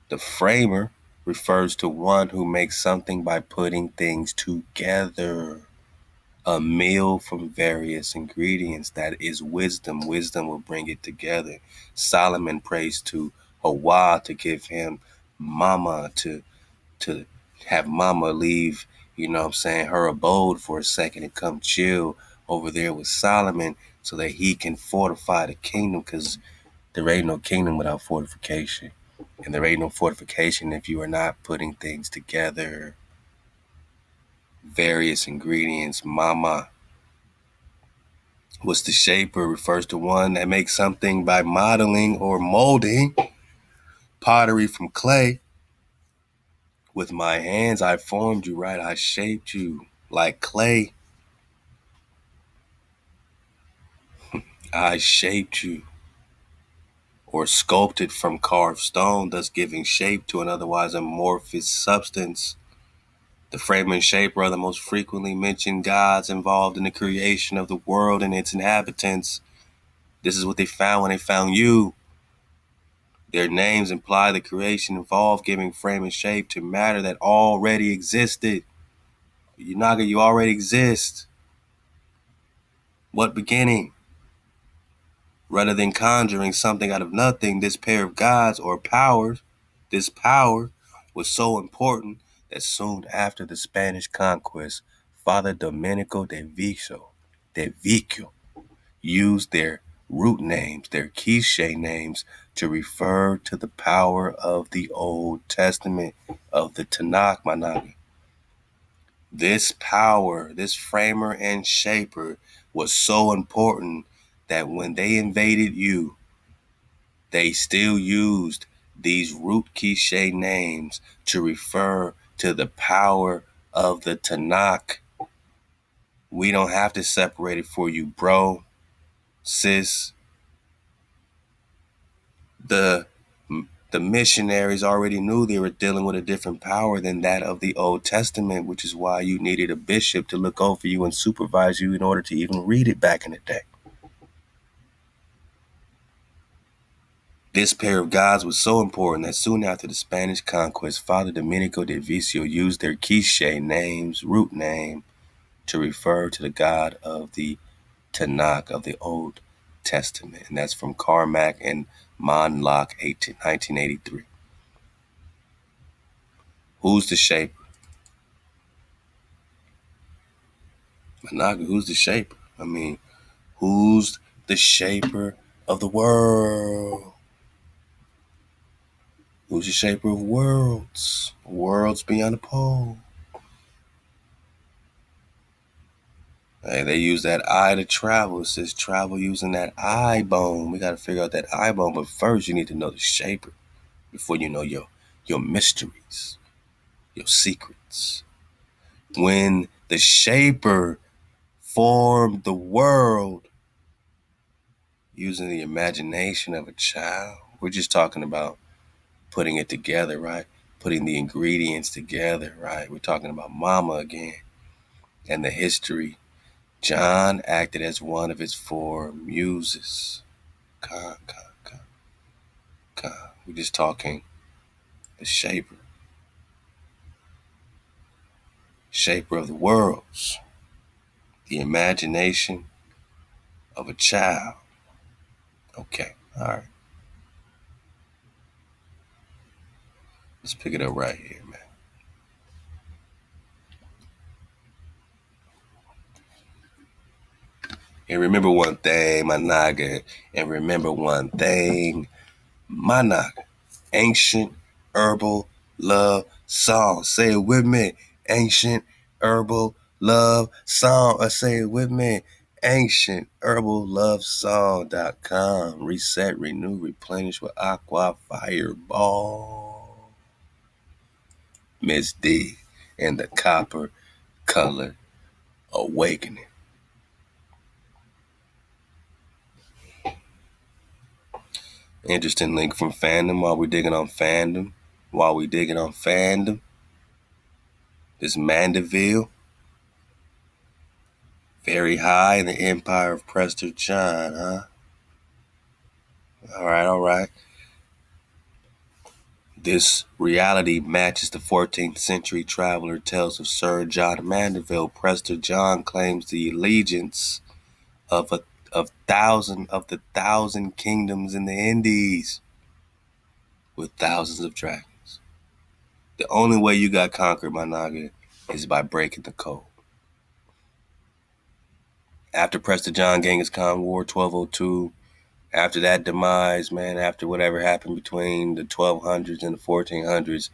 The framer refers to one who makes something by putting things together. A meal from various ingredients. That is wisdom. Wisdom will bring it together. Solomon prays to HaWaH to give him mama, to have mama leave, her abode for a second and come chill over there with Solomon so that he can fortify the kingdom, because there ain't no kingdom without fortification. And there ain't no fortification if you are not putting things together. Various ingredients, mama. What's the shaper refers to one that makes something by modeling or molding. Pottery from clay. With my hands I formed you, right? I shaped you like clay. I shaped you. Or sculpted from carved stone, thus giving shape to an otherwise amorphous substance. The framer and shaper are the most frequently mentioned gods involved in the creation of the world and its inhabitants. This is what they found when they found you. Their names imply the creation involved giving frame and shape to matter that already existed. Unaga, you already exist. What beginning? Rather than conjuring something out of nothing, this pair of gods or powers, this power was so important that soon after the Spanish conquest, Father Domenico de Vico used their root names, their quiche names, to refer to the power of the Old Testament, of the Tanakh, Managa. This power, this framer and shaper, was so important that when they invaded you, they still used these root quiche names to refer to the power of the Tanakh. We don't have to separate it for you, bro, sis. The missionaries already knew they were dealing with a different power than that of the Old Testament, which is why you needed a bishop to look over you and supervise you in order to even read it back in the day. This pair of gods was so important that soon after the Spanish conquest, Father Domenico de Vico used their quiche names, root name, to refer to the God of the Tanakh, of the Old Testament. And that's from Carmack and Monlock, 1983. Who's the shaper? Managa, who's the shaper? I mean, who's the shaper of the world? Who's the shaper of worlds? Worlds beyond the pole. Hey, they use that eye to travel. It says travel using that eye bone. We got to figure out that eye bone. But first, you need to know the shaper before you know your mysteries, your secrets. When the shaper formed the world using the imagination of a child, we're just talking about putting it together, right? Putting the ingredients together, right? We're talking about mama again and the history. John acted as one of its four muses. Con. We're just talking the shaper of the worlds, the imagination of a child. Okay, all right. Let's pick it up right here, man. And remember one thing, my naga. And remember one thing, my naga. Ancient herbal love song. Say it with me. Ancient herbal love song. Or say it with me. Ancient herbal love song.com. Reset, renew, replenish with aqua fireball. Miss D and the copper color awakening. Interesting link from fandom while we're digging on fandom. This Mandeville, very high in the empire of Prester John, huh? All right. This reality matches the 14th century traveler tales of Sir John Mandeville. Prester John claims the allegiance of the 1,000 kingdoms in the Indies with thousands of dragons. The only way you got conquered, my naga, is by breaking the code. After Prester John Genghis Khan War 1202, after that demise, man, after whatever happened between the 1200s and the 1400s,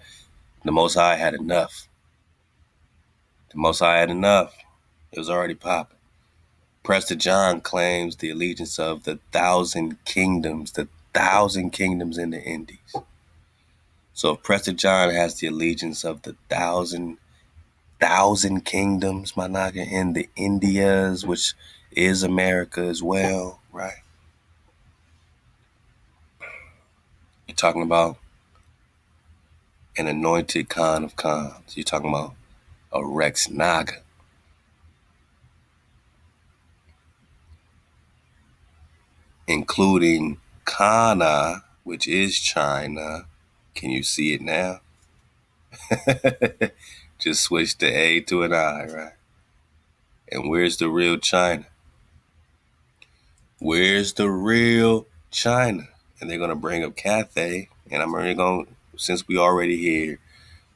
the Most High had enough. It was already popping. Prester John claims the allegiance of the 1,000 kingdoms in the Indies. So if Prester John has the allegiance of the 1,000 kingdoms, my naga, in the Indias, which is America as well, right? You're talking about an anointed Khan of Khans. You're talking about a Rex Naga. Including Kana, which is China. Can you see it now? Just switch the A to an I, right? And where's the real China? Where's the real China? And they're going to bring up Cathay. And I'm already going, since we already here,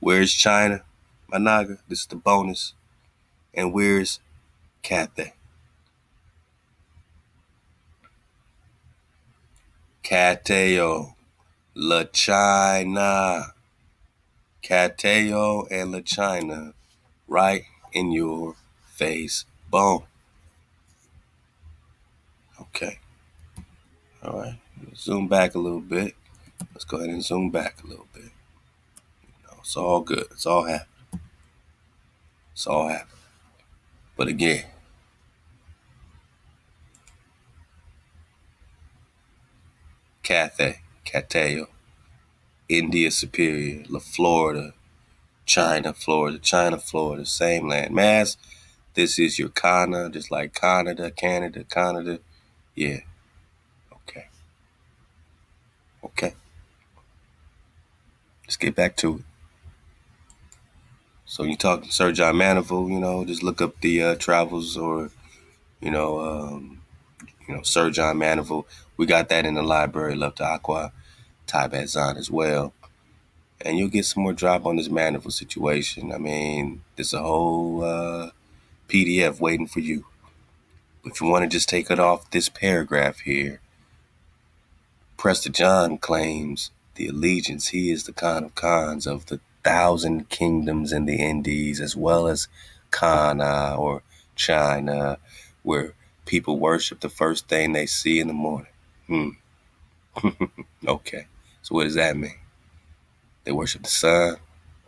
where's China? My naga, this is the bonus. And where's Cathay? Cateo, La China. Cateo and La China, right in your face. Boom. Okay. All right. Zoom back a little bit. Let's go ahead and zoom back a little bit. It's all good. It's all happening. But again, Cathay, Cateo, India Superior, La Florida, China, Florida, same land mass. This is your Kana, just like Canada. Yeah. Okay. Let's get back to it. So you talking Sir John Mandeville, just look up the travels or, Sir John Mandeville. We got that in the library, Love to Aqua, ThaWaDah Zan as well. And you'll get some more drop on this Mandeville situation. I mean, there's a whole PDF waiting for you. If you want to just take it off this paragraph here, Prester John claims the allegiance. He is the Khan of Khans of the 1,000 kingdoms in the Indies, as well as Kana or China, where people worship the first thing they see in the morning. Okay. So what does that mean? They worship the sun?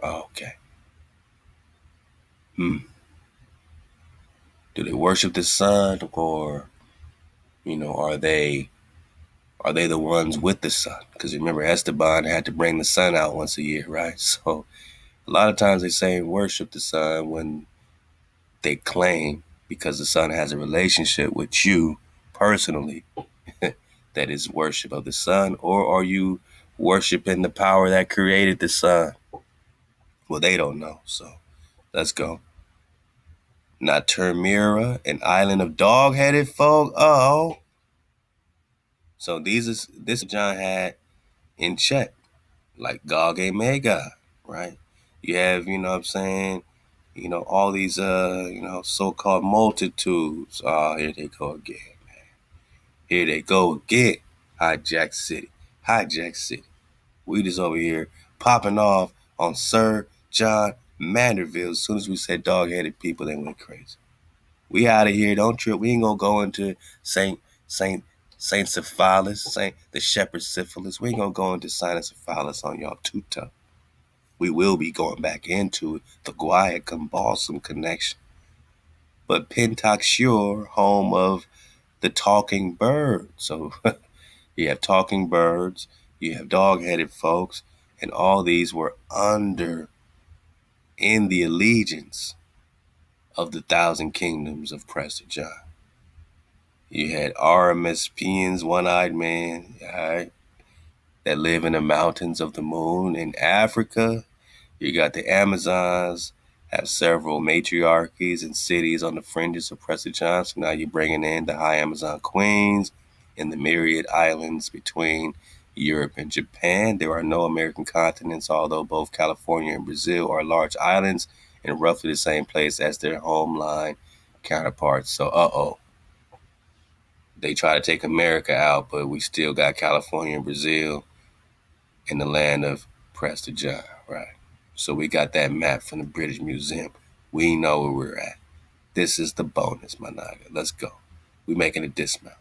Oh, okay. Do they worship the sun, or, are they the ones with the sun? Because remember, Esteban had to bring the sun out once a year, right? So a lot of times they say worship the sun when they claim, because the sun has a relationship with you personally, that is worship of the sun. Or are you worshiping the power that created the sun? Well, they don't know. So let's go. Naturmira, an island of dog-headed folk. Oh. So this John had in check, like Gog and Magog. right? You have, all these, so-called multitudes. Oh, here they go again. Here they go again. Hijack City. Hijack City. We just over here popping off on Sir John Manderville. As soon as we said dog-headed people, they went crazy. We out of here. Don't trip. We ain't gonna go into Saint Syphilis, Saint the Shepherd Syphilis. We ain't gonna go into Saint Syphilis on y'all too tough. We will be going back into the Guayacum Balsam connection. But Pentock Shore, home of the talking bird. So you have talking birds, you have dog-headed folks, and all these were in the allegiance of the thousand kingdoms of Prester John. You had RMSPians, one-eyed man, all right, that live in the mountains of the moon in Africa. You got the Amazons, have several matriarchies and cities on the fringes of Prester John. So now you're bringing in the high Amazon queens and the myriad islands between Europe and Japan. There are no American continents, although both California and Brazil are large islands in roughly the same place as their homeland counterparts. So, they try to take America out, but we still got California and Brazil in the land of Prester John, right? So we got that map from the British Museum. We know where we're at. This is the bonus, my naga. Let's go. We making a dismount.